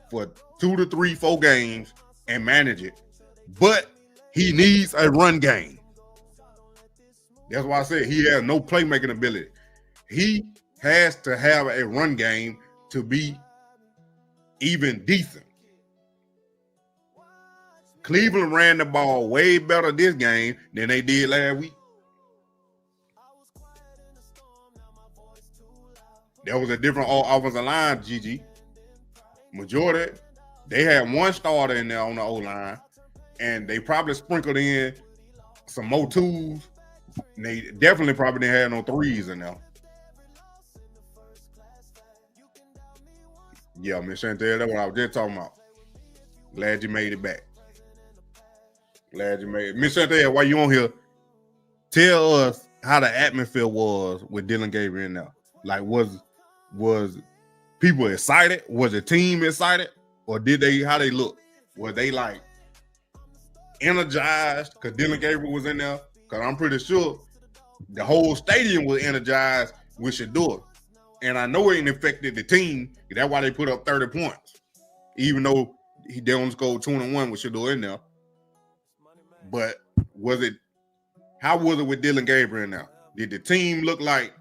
for 2 to 3, 4 games and manage it. But he needs a run game. That's why I said he has no playmaking ability. He has to have a run game to be even decent. Cleveland ran the ball way better this game than they did last week. There was a different offensive line, GG. Majority, they had 1 starter in there on the O-line, and they probably sprinkled in some more tools They definitely probably didn't have no threes in there. Yeah, Miss Chantel, that's what I was just talking about. Glad you made it back. Glad you made it. Miss Chantel, while you on here, tell us how the atmosphere was with Dillon Gabriel in there. Like, was people excited? Was the team excited? Or how they look? Were they like energized because Dillon Gabriel was in there? Because I'm pretty sure the whole stadium was energized with Shedeur. And I know it ain't affected the team. That's why they put up 30 points. Even though they only scored 21 with Shedeur in there. But how was it with Dillon Gabriel now? Did the team look like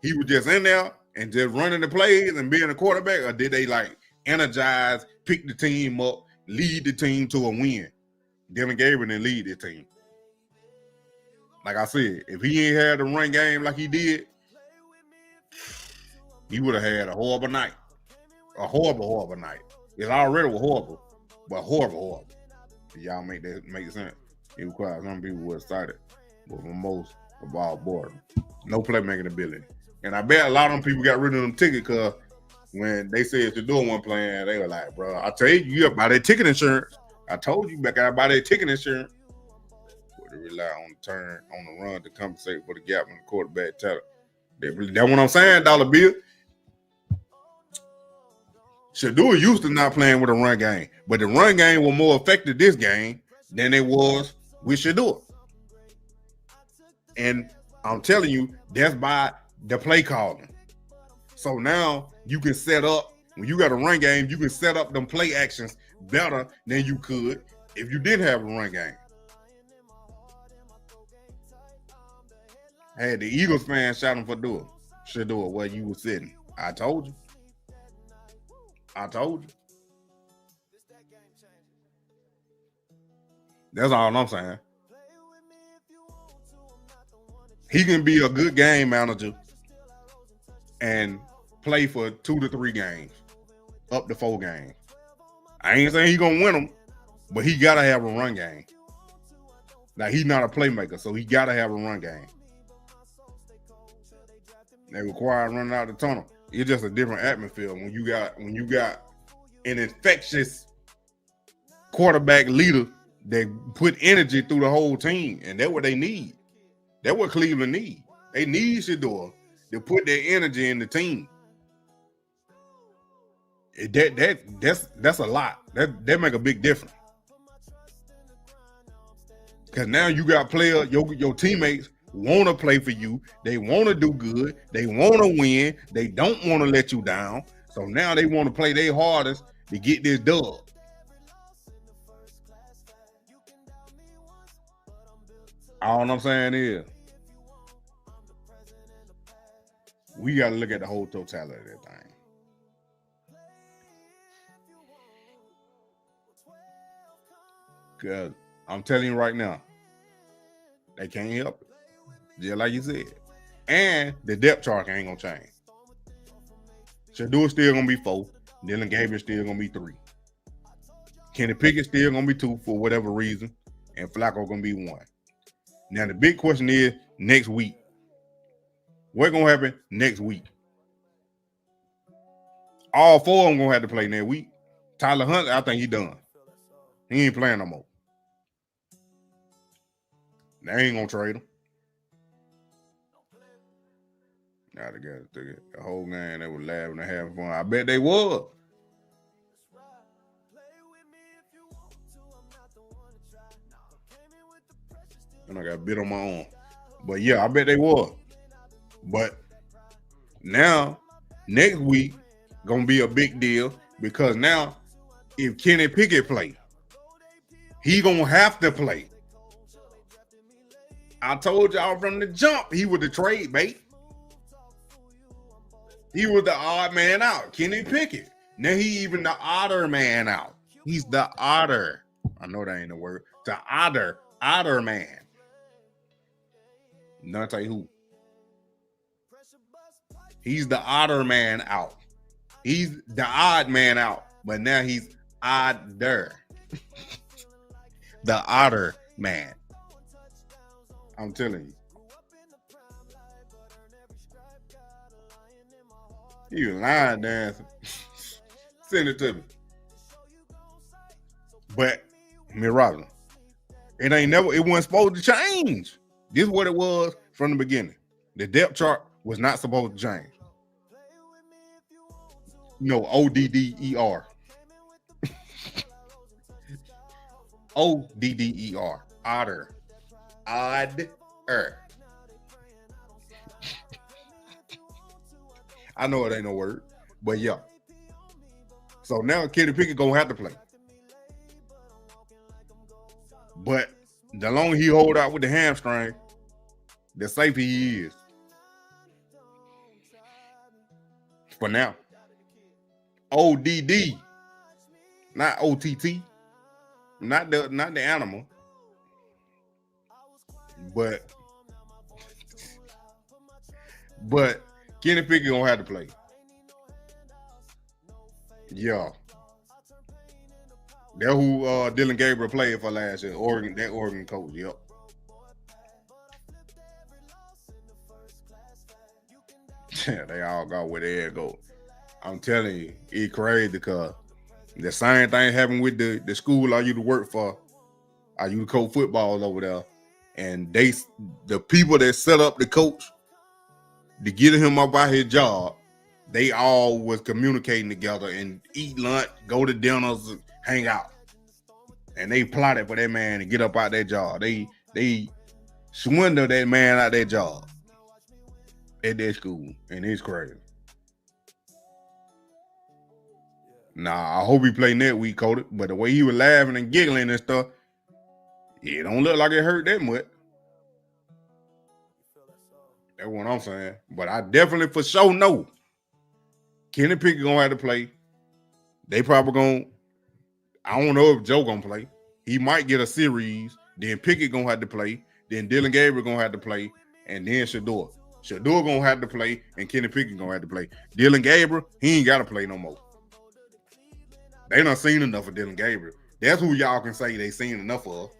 he was just in there and just running the plays and being a quarterback? Or did they like energize, pick the team up, lead the team to a win? Dillon Gabriel didn't lead the team. Like I said, if he ain't had the run game like he did, he would have had a horrible night. A horrible, horrible night. It already was horrible, but horrible. Y'all make sense? It requires some people were excited, but for most of all boredom. No playmaking ability. And I bet a lot of them people got rid of them tickets because when they said Shedeur wasn't playing, they were like, bro, I tell you gotta buy that ticket insurance. I told you back, I buy that ticket insurance. But they rely on the turn, on the run to compensate for the gap in the quarterback talent. That's what I'm saying, Dollar Bill. Shedeur used to not playing with a run game, but the run game was more effective this game than it was with Shedeur. And I'm telling you, that's by the play calling. So now you can set up, when you got a run game, you can set up them play actions better than you could if you didn't have a run game. Hey, the Eagles fans shouting for Shedeur where you were sitting. I told you. That's all I'm saying. He can be a good game manager and play for 2 to 3 games, up to 4 games. I ain't saying he's going to win them, but he got to have a run game. Now, he's not a playmaker, so he got to have a run game. They require running out the tunnel. It's just a different atmosphere when you got an infectious quarterback leader that put energy through the whole team, and that's what they need. That's what Cleveland needs. They need Shedeur to put their energy in the team. That's a lot. That make a big difference. Because now you got players, your teammates want to play for you. They want to do good. They want to win. They don't want to let you down. So now they want to play their hardest to get this dub. All I'm saying is, we got to look at the whole totality of that thing. Because I'm telling you right now, they can't help it. Just like you said. And the depth chart ain't going to change. Shedeur still going to be 4. Dillon Gabriel still going to be 3. Kenny Pickett still going to be 2 for whatever reason. And Flacco going to be 1. Now, the big question is next week. What's going to happen next week? All 4 of them going to have to play next week. Tyler Hunt, I think he done. He ain't playing no more. They ain't going to trade him. Now they got the whole game, they were laughing and having fun. I bet they was. And I got a bit on my arm. But yeah, I bet they was. But now, next week, gonna be a big deal because now, if Kenny Pickett play, he gonna have to play. I told y'all from the jump, he was the trade bait. He was the odd man out, Kenny Pickett. Now he even the odder man out. He's the odder. I know that ain't a word. The odder man. Not tell you who. He's the odder man out. He's the odd man out, but now he's odder. The odder man. I'm telling you. He was line dancing. Send it to me. But Miss Robin, it wasn't supposed to change. This is what it was from the beginning. The depth chart was not supposed to change. No, ODDER. ODDER. Otter. Odd-er. I know it ain't no word, but yeah. So now Kenny Pickett gonna have to play. But the longer he hold out with the hamstring, the safer he is. For now. ODD. Not OTT. Not the animal. But Kenny Pickett gonna have to play. Yeah. That's who Dillon Gabriel played for last year. Oregon coach, yep. They all go where they go. I'm telling you, it's crazy because the same thing happened with the school I used to work for. I used to coach football over there. And the people that set up the coach to get him up out his job, they all was communicating together and eat lunch, go to dinners, hang out. And they plotted for that man to get up out that job. They swindled that man out that job at that school. And it's crazy. Nah, I hope he played next week, Cody. But the way he was laughing and giggling and stuff, it don't look like it hurt that much. That's what I'm saying. But I definitely for sure know Kenny Pickett gonna have to play. They probably gonna, I don't know if Joe gonna play. He might get a series. Then Pickett gonna have to play. Then Dillon Gabriel gonna have to play. And then Shedeur. Shedeur gonna have to play. And Kenny Pickett gonna have to play. Dillon Gabriel, he ain't gotta play no more. They done seen enough of Dillon Gabriel. That's who y'all can say they seen enough of.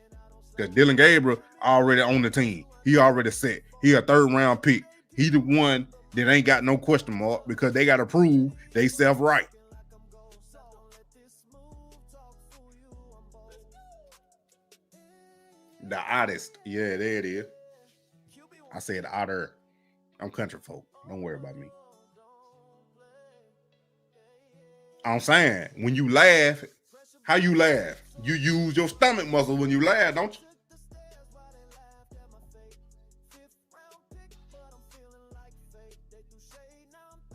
Because Dillon Gabriel already on the team. He already set. He a third-round pick. He the one that ain't got no question mark because they got to prove they self right. The oddest. Yeah, there it is. I said otter. I'm country folk. Don't worry about me. I'm saying, when you laugh, how you laugh? You use your stomach muscle when you laugh, don't you?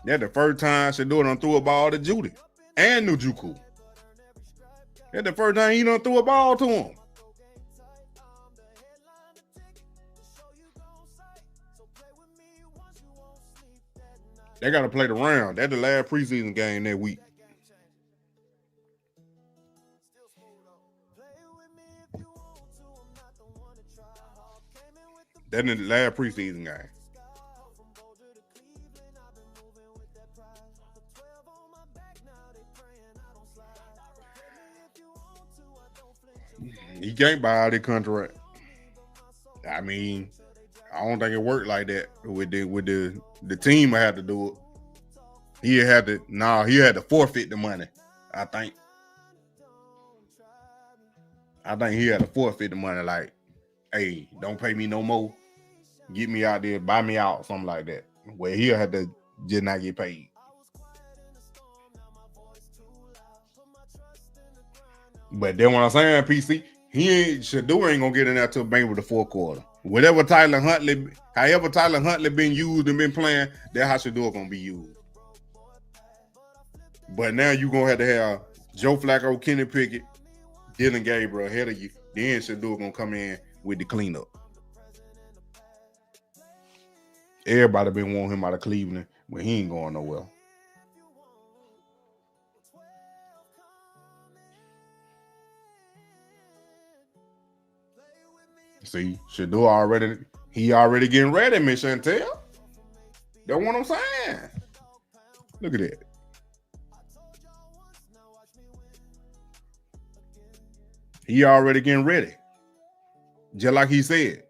That's the first time Shedeur done threw a ball to Judy and Njoku. That's the first time he done threw a ball to him. They got to play the round. That's the last preseason game that week. That's the last preseason game. He can't buy out the contract. I mean, I don't think it worked like that with the team. I had to do it. He had to forfeit the money. I think he had to forfeit the money. Like, hey, don't pay me no more. Get me out there, buy me out, something like that. Where he'll have to just not get paid. But then what I'm saying, PC, Shedeur ain't gonna get in there till maybe the fourth quarter. However Tyler Huntley been used and been playing, that's how Shedeur gonna be used. But now you gonna have to have Joe Flacco, Kenny Pickett, Dillon Gabriel ahead of you. Then Shedeur gonna come in with the cleanup. Everybody been wanting him out of Cleveland, but he ain't going nowhere. See, Shedeur already getting ready, Miss Chantel. That's what I'm saying. Look at that. He already getting ready. Just like he said,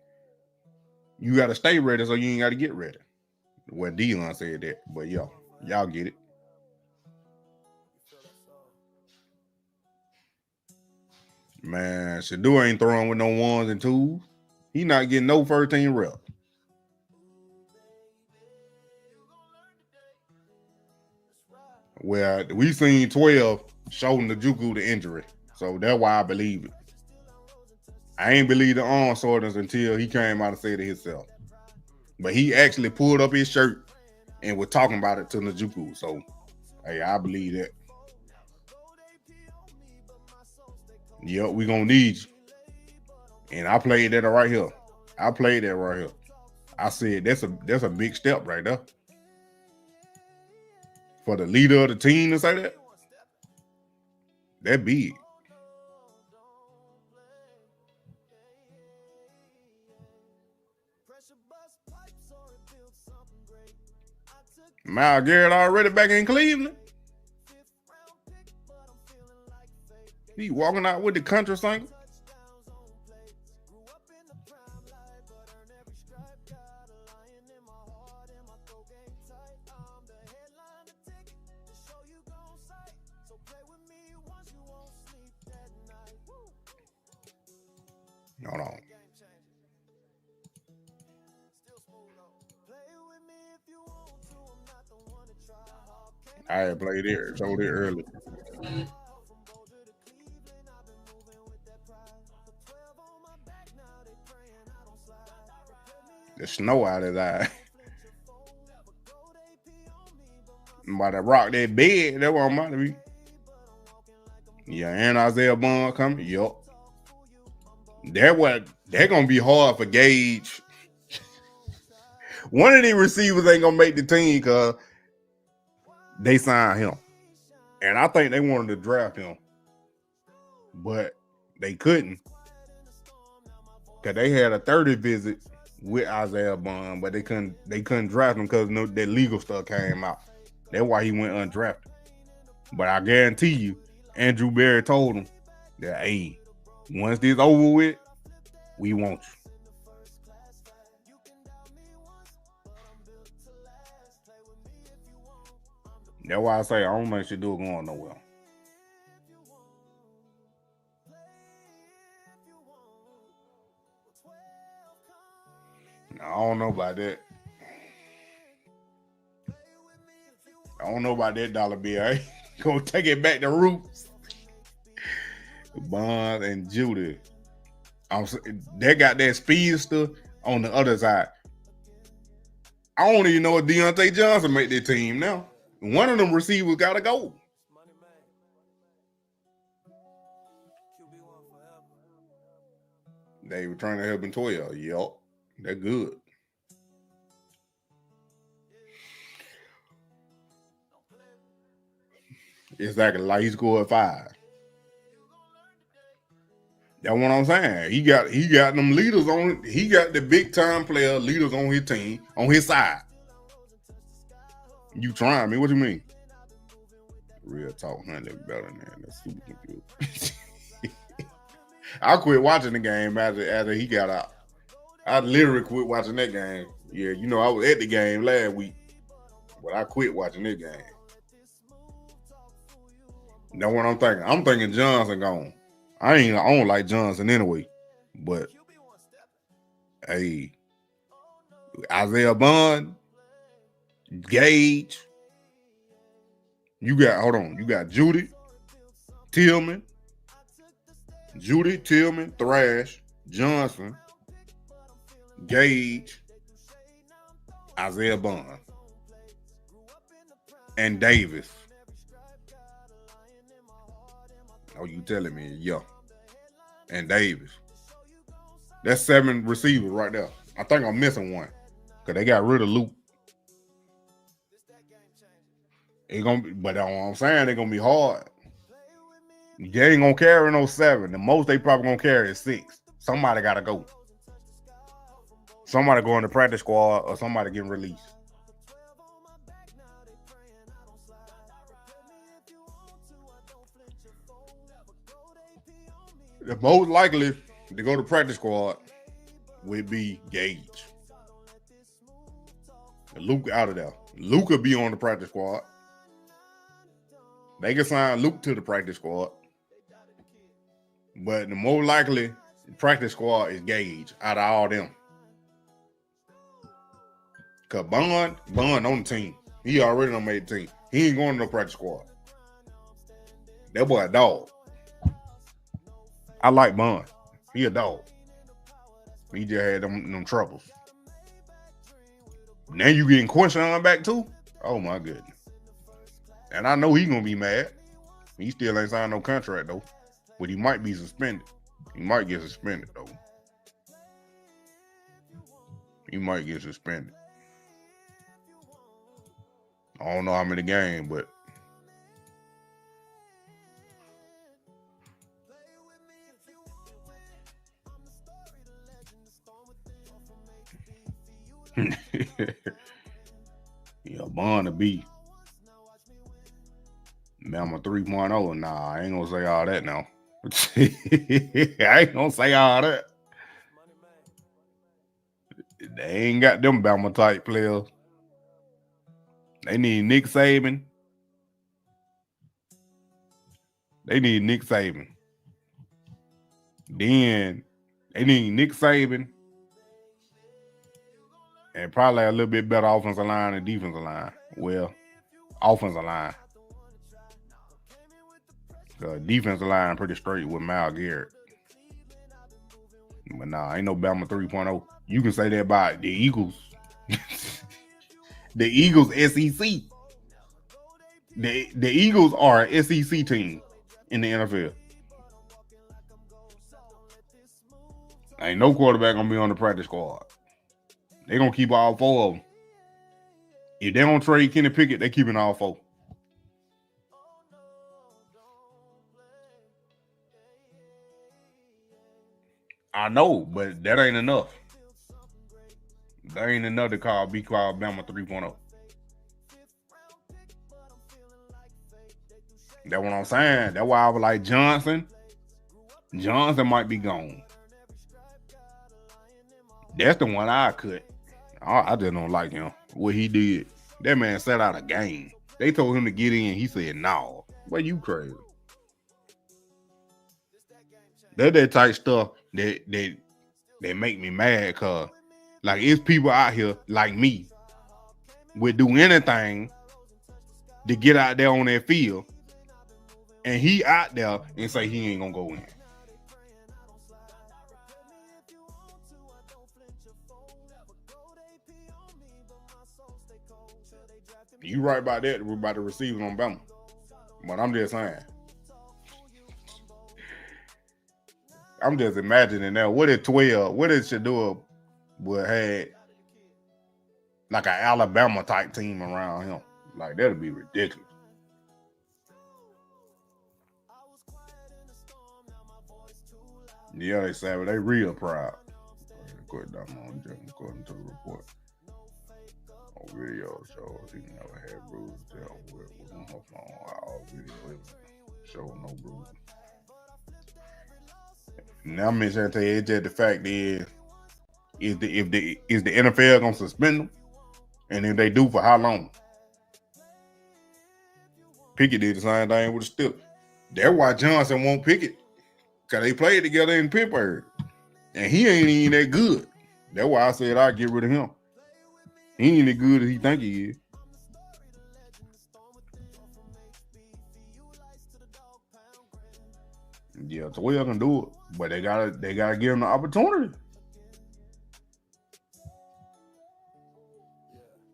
you got to stay ready so you ain't got to get ready. Well, Dillon said that, but yeah. Y'all get it. Man, Shedeur ain't throwing with no ones and twos. He not getting no first team rep. Well, we seen 12 showing the Juku the injury. So that's why I believe it. I ain't believe the arm soreness until he came out and said it himself. But he actually pulled up his shirt and was talking about it to Njoku. So, hey, I believe that. Yep, we gonna need you. And I played that right here. I said that's a big step right there. For the leader of the team to say that. That big. Myles Garrett already back in Cleveland. He walking out with the country singer. Hold on. I had played there, told it early. The snow out his eye. I'm about to rock that bed. That's what I'm about to be. Yeah, and Isaiah Bond coming. Yup. They're gonna be hard for Gage. One of these receivers ain't gonna make the team because they signed him. And I think they wanted to draft him. But they couldn't. Because they had a 30 visit with Isaiah Bond, but they couldn't draft him because that legal stuff came out. That's why he went undrafted. But I guarantee you, Andrew Berry told him that, hey, once this over with, we want you. That's why I say I don't think Shedeur going nowhere. I don't know about that. I don't know about that dollar bill. I ain't gonna take it back to roots. Bond and Judy. They got that speedster on the other side. I don't even know if Deontay Johnson make their team now. One of them receivers gotta go. They were trying to help in 12. Yup. They're good. Exactly, like he scored 5. That's what I'm saying. He got them leaders on. He got the big time player leaders on his team, on his side. You trying me? What you mean? Real talk, honey, better than that. That's super confused. I quit watching the game after he got out. I literally quit watching that game. Yeah, you know, I was at the game last week, but I quit watching that game. That's what I'm thinking. I'm thinking Johnson gone. I don't like Johnson anyway, but hey, Isaiah Bond, Gage, you got Judy, Tillman, Thrash, Johnson, Gage, Isaiah Bond, and Davis. Oh, you telling me? Yeah. And Davis. That's 7 receivers right there. I think I'm missing one because they got rid of Luke. But what I'm saying, they're gonna be hard. They ain't gonna carry no 7. The most they probably gonna carry is 6. Somebody gotta go. Somebody going to practice squad or somebody getting released. The most likely to go to practice squad would be Gage. Luke out of there. Luke could be on the practice squad. They can sign Luke to the practice squad. But the more likely practice squad is Gage out of all them. Cause Bond on the team. He already done made the team. He ain't going to no practice squad. That boy a dog. I like Bond. He a dog. He just had them troubles. Now you getting Quinshon back too? Oh my goodness. And I know he gonna be mad. He still ain't signed no contract though. But he might be suspended. He might get suspended though. He might get suspended. I don't know how many games, but yeah, Bond to be. Bama 3.0. Nah, I ain't gonna say all that now. I ain't gonna say all that. They ain't got them Bama type players. They need Nick Saban. They need Nick Saban. Then they need Nick Saban and probably a little bit better offensive line and defensive line. Well, offensive line. The defensive line pretty straight with Mal Garrett. But nah, ain't no Bama 3.0. You can say that about the Eagles. The Eagles SEC. The Eagles are an SEC team in the NFL. Ain't no quarterback gonna be on the practice squad. They gonna keep all four of them. If they don't trade Kenny Pickett, they keeping all four. I know, but that ain't enough. That ain't enough to be called Bama 3.0. That's what I'm saying. That's why I was like Johnson. Johnson might be gone. That's the one I cut. I just don't like him. What he did. That man sat out a game. They told him to get in. He said, no. Well, you crazy. That type stuff that make me mad, cause like it's people out here like me would do anything to get out there on that field, and he out there and say he ain't gonna go in. You right about that. We're about to receive it on Bama, but I'm just saying. I'm just imagining now. What if Shedeur would have like an Alabama type team around him? Like that'd be ridiculous. Yeah, they say they real proud. According to the report. On video shows he never had bruises dealt with on her phone. All video show no bruises. Now I'm trying to tell you, it's just the fact is the NFL gonna suspend them, and if they do, for how long? Pickett did the same thing with the Steelers. That's why Johnson won't Pickett, because they played together in Pittsburgh, and he ain't even that good. That's why I said I'd get rid of him. He ain't as good as he think he is. Yeah, so we can do it, but they gotta give him the opportunity.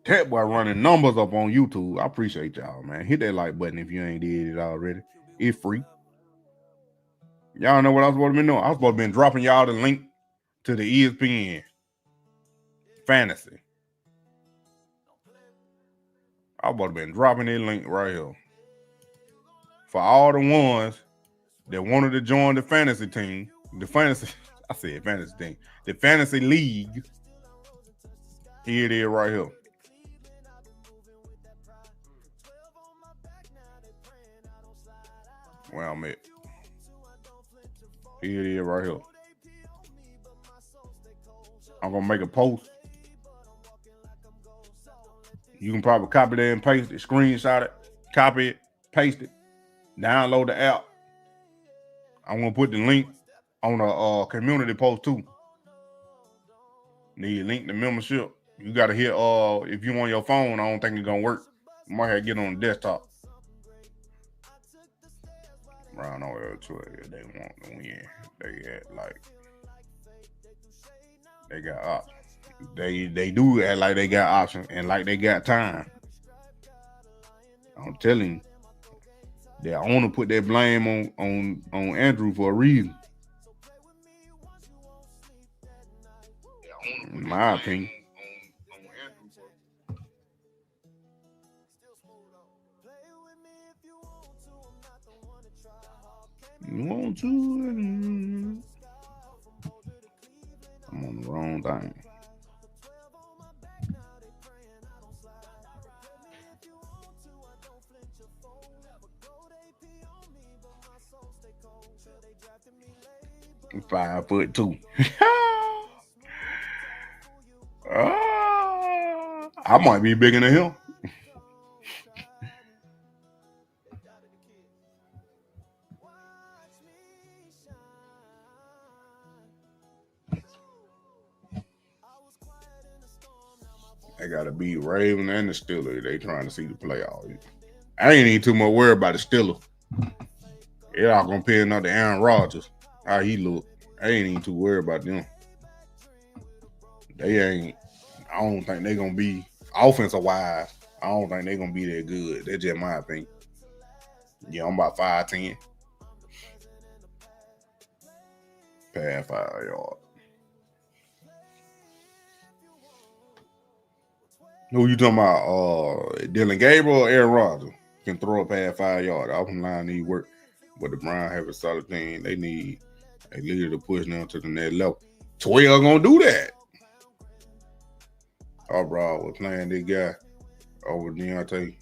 That boy running numbers up on YouTube. I appreciate y'all, man. Hit that like button if you ain't did it already. It's free. Y'all know what I was supposed to be doing. I was supposed to be dropping y'all the link to the ESPN fantasy. I was supposed to be dropping that link right here for all the ones that wanted to join the fantasy team, the fantasy league. Here it is right here. Where I'm at. Here it is right here. I'm gonna make a post You can probably copy that and paste it, screenshot it, copy it, paste it, download the app. I'm gonna put the link on a community post too. Need a link to membership. You gotta hit if you on your phone, I don't think it's gonna work. You might have to get on the desktop. Round over to they want to win. They act like they got options. They do act like they got options and like they got time. I'm telling you, the owner put that blame on Andrew for a reason. In my opinion. You want to? I'm on the wrong thing. I'm 5'2". I might be bigger than him. They gotta beat Raven and the Steelers. They trying to see the playoffs. I ain't even too much worried about the Steelers. They're all gonna pay another Aaron Rodgers. How he look. I ain't even too worried about them. They ain't. I don't think they're gonna be offensive wise. I don't think they're gonna be that good. That's just my opinion. Yeah, I'm about 5'10". Past 5 yards. Who you talking about? Dillon Gabriel or Aaron Rodgers can throw a past 5 yards. The offensive line need work, but the Browns have a solid team. They need a leader to push them to the next level. 12 gonna do that. Bro was playing this guy over Deontay.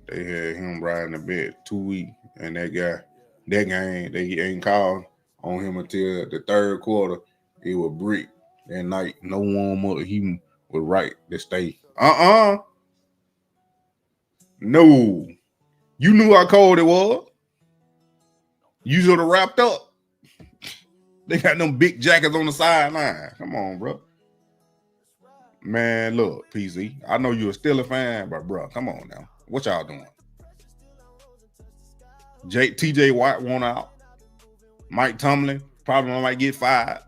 They had him riding the bed 2 weeks, and that game, they ain't called on him until the third quarter. It was brick that night. No warm up. He was right to stay. No. You knew how cold it was. You should have wrapped up. They got them big jackets on the sideline. Come on, bro. Man, look, PC. I know you're still a fan, but bro, come on now. What y'all doing? TJ Watt won out. Mike Tomlin probably might get fired.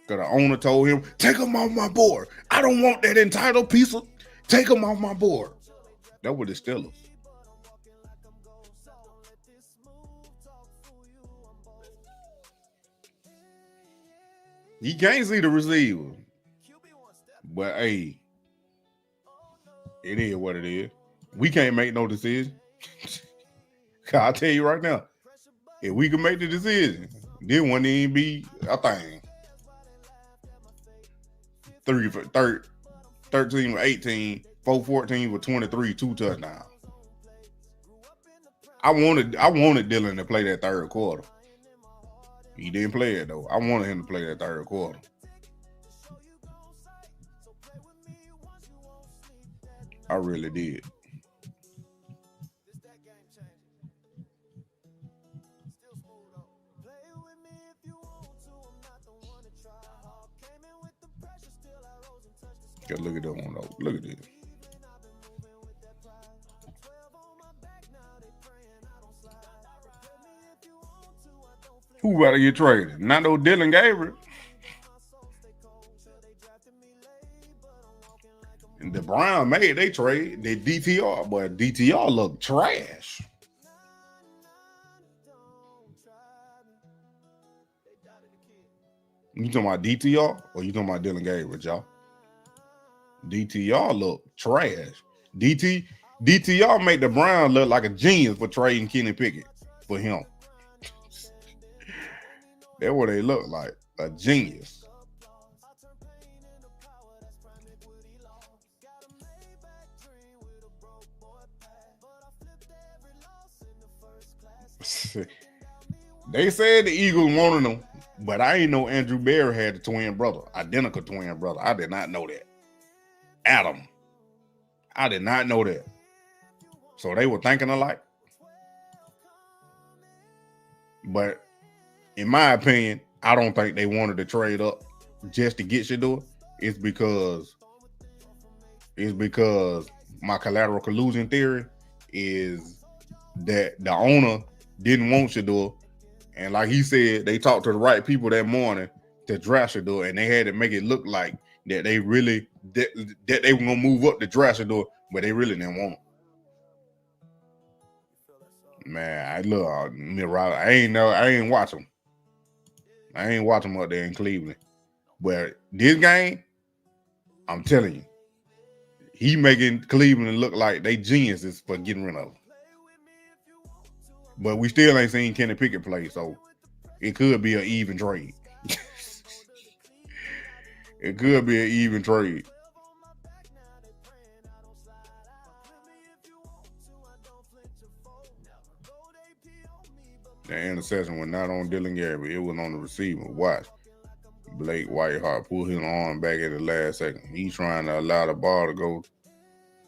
Because the owner told him, take him off my board. I don't want that entitled piece of. Take him off my board. That was the Steelers. He can't see the receiver. But, hey, it is what it is. We can't make no decision. I'll tell you right now, if we can make the decision, then wouldn't even be a thing. 13 for 18, 414 for 23, 2 touchdowns. I wanted Dillon to play that third quarter. He didn't play it though. I wanted him to play that third quarter. I really did. Gotta look at that one though. Look at this. Who about to get traded? Not no Dillon Gabriel. And the Browns made they trade. They DTR, but DTR look trash. You talking about DTR or you talking about Dillon Gabriel, y'all? DTR look trash. DTR made the Browns look like a genius for trading Kenny Pickett for him. That's what they look like, a genius. They said the Eagles wanted them, but I ain't know Andrew Berry had a twin brother, identical twin brother. I did not know that. Adam. I did not know that. So they were thinking alike. But in my opinion, I don't think they wanted to trade up just to get Shedeur. It's because my collateral collusion theory is that the owner didn't want Shedeur. And like he said, they talked to the right people that morning to draft Shedeur, and they had to make it look like that they really that they were gonna move up to draft Shedeur, but they really didn't want him. Man, I ain't watch him. I ain't watch him up there in Cleveland. But this game, I'm telling you, he making Cleveland look like they geniuses for getting rid of him. But we still ain't seen Kenny Pickett play, so it could be an even trade. It could be an even trade. The interception was not on Dillon Gabriel. It was on the receiver. Watch. Blake Whiteheart pulled his arm back at the last second. He's trying to allow the ball to go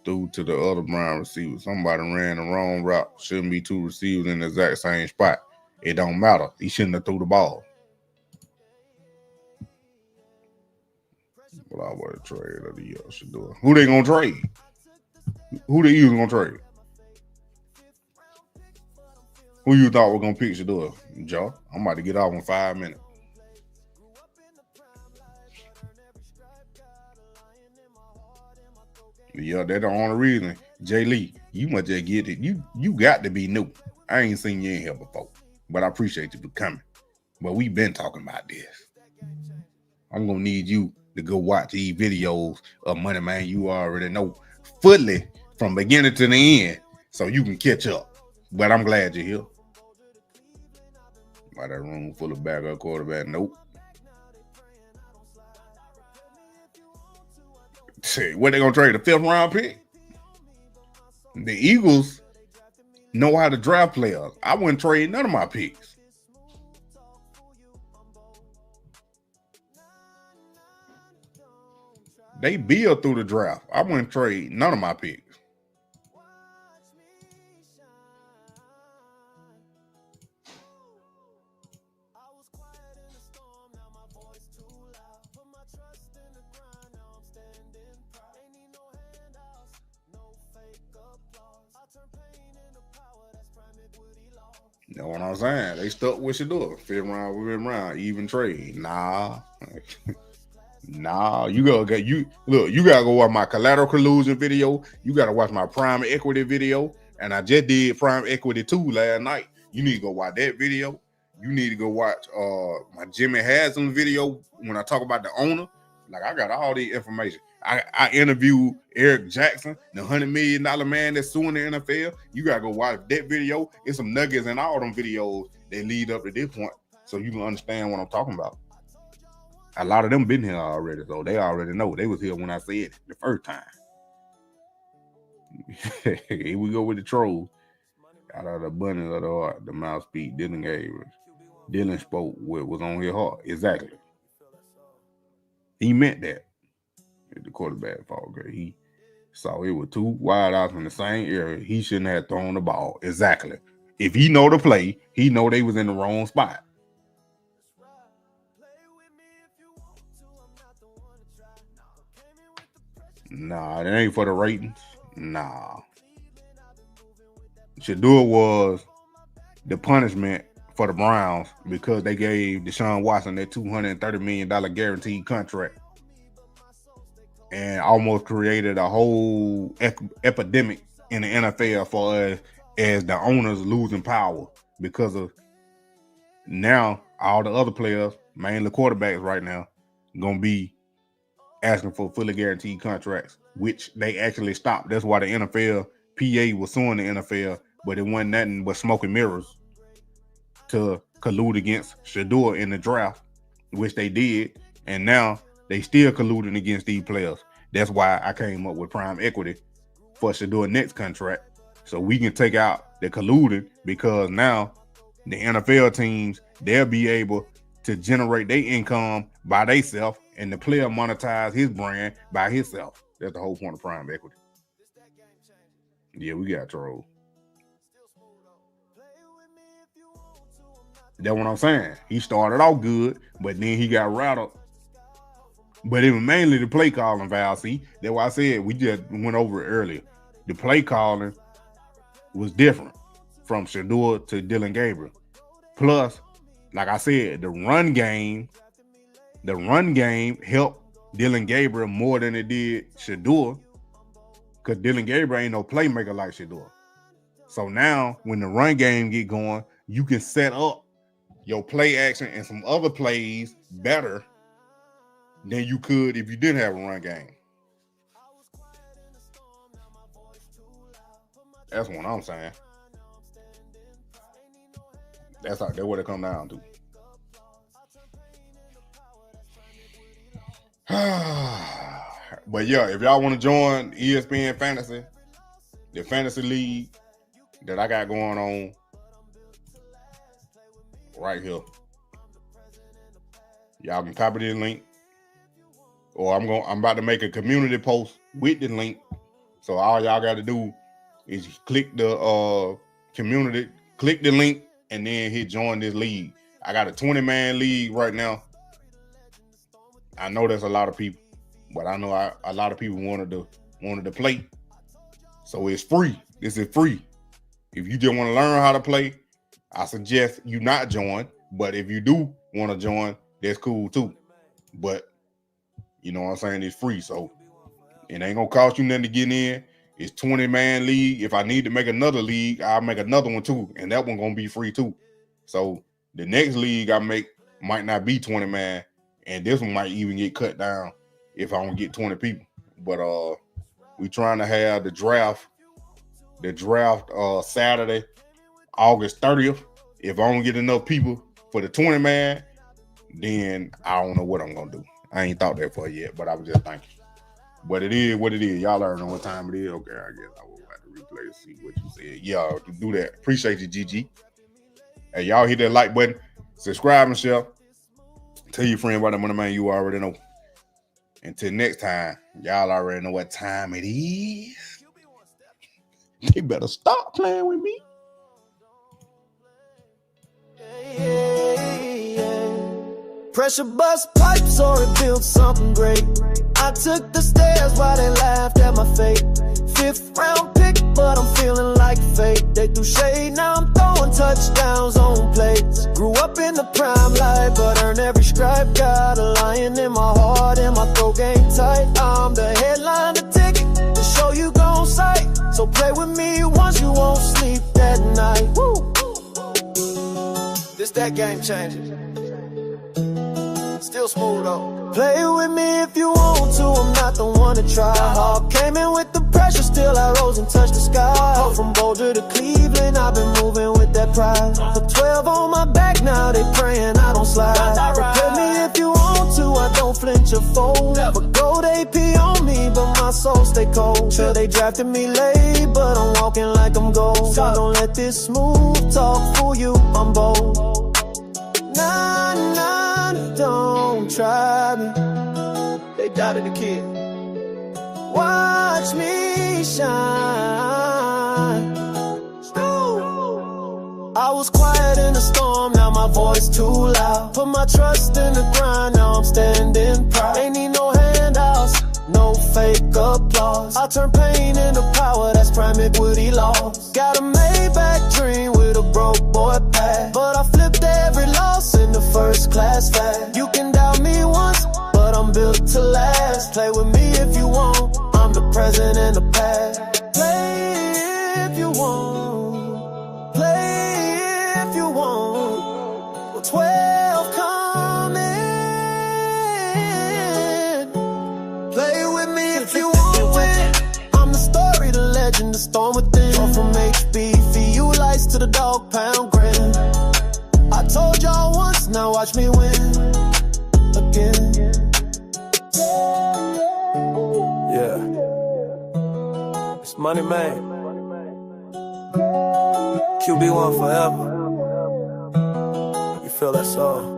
through to the other Brown receiver. Somebody ran the wrong route. Shouldn't be two receivers in the exact same spot. It don't matter. He shouldn't have threw the ball. But I would have traded of the year. Shedeur. Who they gonna trade? Who the Eagles gonna trade? Who you thought was gonna pick Shedeur? Joe? I'm about to get off in 5 minutes. Yeah, that's the only reason. Jay Lee, you must just get it. You got to be new. I ain't seen you in here before. But I appreciate you for coming. But we've been talking about this. I'm gonna need you to go watch these videos of Money Man you already know fully from beginning to the end so you can catch up. But I'm glad you're here. By that room full of backup quarterback, nope. Say, what they gonna trade? The 5th round pick? The Eagles know how to draft players. I wouldn't trade none of my picks. They build through the draft. I wouldn't trade none of my picks. You know what I'm saying? They stuck with Shedeur. 5th round, even trade. Nah. Nah, you gotta go watch my collateral collusion video. You gotta watch my prime equity video. And I just did prime equity 2 last night. You need to go watch that video. You need to go watch my Jimmy Haslam video when I talk about the owner. Like, I got all the information. I interviewed Eric Jackson, the $100 million man that's suing the NFL. You gotta go watch that video. It's some nuggets in all them videos that lead up to this point, so you can understand what I'm talking about. A lot of them been here already, so they already know. They was here when I said it the first time. Here we go with the trolls. Out of the bunny of the heart, the mouth speak, Dillon Gabriel. Dillon spoke what was on his heart. Exactly. He meant that. The quarterback fault. He saw it with 2 wide outs in the same area. He shouldn't have thrown the ball. Exactly. If he know the play, he know they was in the wrong spot. Nah, that ain't for the ratings. Nah. Shedeur was the punishment for the Browns because they gave Deshaun Watson that $230 million guaranteed contract and almost created a whole epidemic in the NFL for us as the owners losing power because of now all the other players, mainly quarterbacks right now, gonna be asking for fully guaranteed contracts, which they actually stopped. That's why the NFL PA was suing the NFL, but it wasn't nothing but smoke and mirrors to collude against Shedeur in the draft, which they did, and now they still colluding against these players. That's why I came up with prime equity for Shedeur next contract, so we can take out the colluding, because now the NFL teams, they'll be able to generate their income by themselves, and the player monetize his brand by himself. That's the whole point of prime equity. Yeah, we got trolled. That's what I'm saying. He started off good, but then he got rattled. But it was mainly the play calling, Val. See, that's why I said we just went over it earlier. The play calling was different from Shedeur to Dillon Gabriel. Plus, like I said, the run game helped Dillon Gabriel more than it did Shedeur, because Dillon Gabriel ain't no playmaker like Shedeur. So now when the run game get going, you can set up your play action and some other plays better than you could if you didn't have a run game. That's what I'm saying. That's what it come down to. But yeah, if y'all want to join ESPN Fantasy, the fantasy league that I got going on right here, y'all can copy this link, or I'm about to make a community post with the link. So all y'all got to do is click the community, click the link, and then hit join this league. I got a 20-man league right now. I know there's a lot of people, but I know a lot of people wanted to play. So it's free. This is free. If you just want to learn how to play, I suggest you not join. But if you do want to join, that's cool too. But you know what I'm saying? It's free. So it ain't gonna cost you nothing to get in. It's 20-man league. If I need to make another league, I'll make another one too. And that one gonna be free too. So the next league I make might not be 20-man. And this one might even get cut down if I don't get 20 people. But we trying to have the draft Saturday, August 30th. If I don't get enough people for the 20-man, then I don't know what I'm gonna do. I ain't thought that for yet, but I was just thinking. But it is what it is. Y'all already know what time it is. Okay, I guess I will have to replay and see what you said. Yeah, do that. Appreciate you, GG. Hey, y'all hit that like button, subscribe and share. Tell your friend about the money man you already know. Until next time, y'all already know what time it is. They better stop playing with me. Pressure bust pipes or it built something great. I took the stairs while they laughed at my fate. 5th round pick, but I'm feeling like fate. They threw shade, now I'm throwing touchdowns on plates. Grew up in the prime life, but earned every stripe. Got a lion in my heart and my throat game tight. I'm the headline, the ticket, the show you gon' sight. So play with me once, you won't sleep that night. Woo! This that game changer. Still smooth though. Play with me if you want to, I'm not the one to try. Hawk came in with the pressure, still I rose and touched the sky. From Boulder to Cleveland, I've been moving with that pride. Put 12 on my back, now they praying I don't slide. Prepare me if you want to, I don't flinch or fold. But gold AP on me, but my soul stay cold. Sure they drafted me late, but I'm walking like I'm gold. So don't let this smooth talk fool you, I'm bold. Nah, don't try me. They doubted the kid. Watch me shine. I was quiet in the storm, now my voice too loud. Put my trust in the grind, now I'm standing proud. Ain't need no handouts, no fake applause. I turn pain into power, that's prime equity laws. Got a Maybach dream with a broke boy past, but I flipped every loss in the first class fast. You can doubt me once, but I'm built to last. Play with me if you want, I'm the present and the past. Play if you want, play if you want. Well, 12 coming. Play with me if you want win. I'm the story, the legend, the storm within. Go from HBCU lights to the dog pound grin. I told y'all once, now watch me win again. Yeah, it's money man. QB1 forever. You feel that song?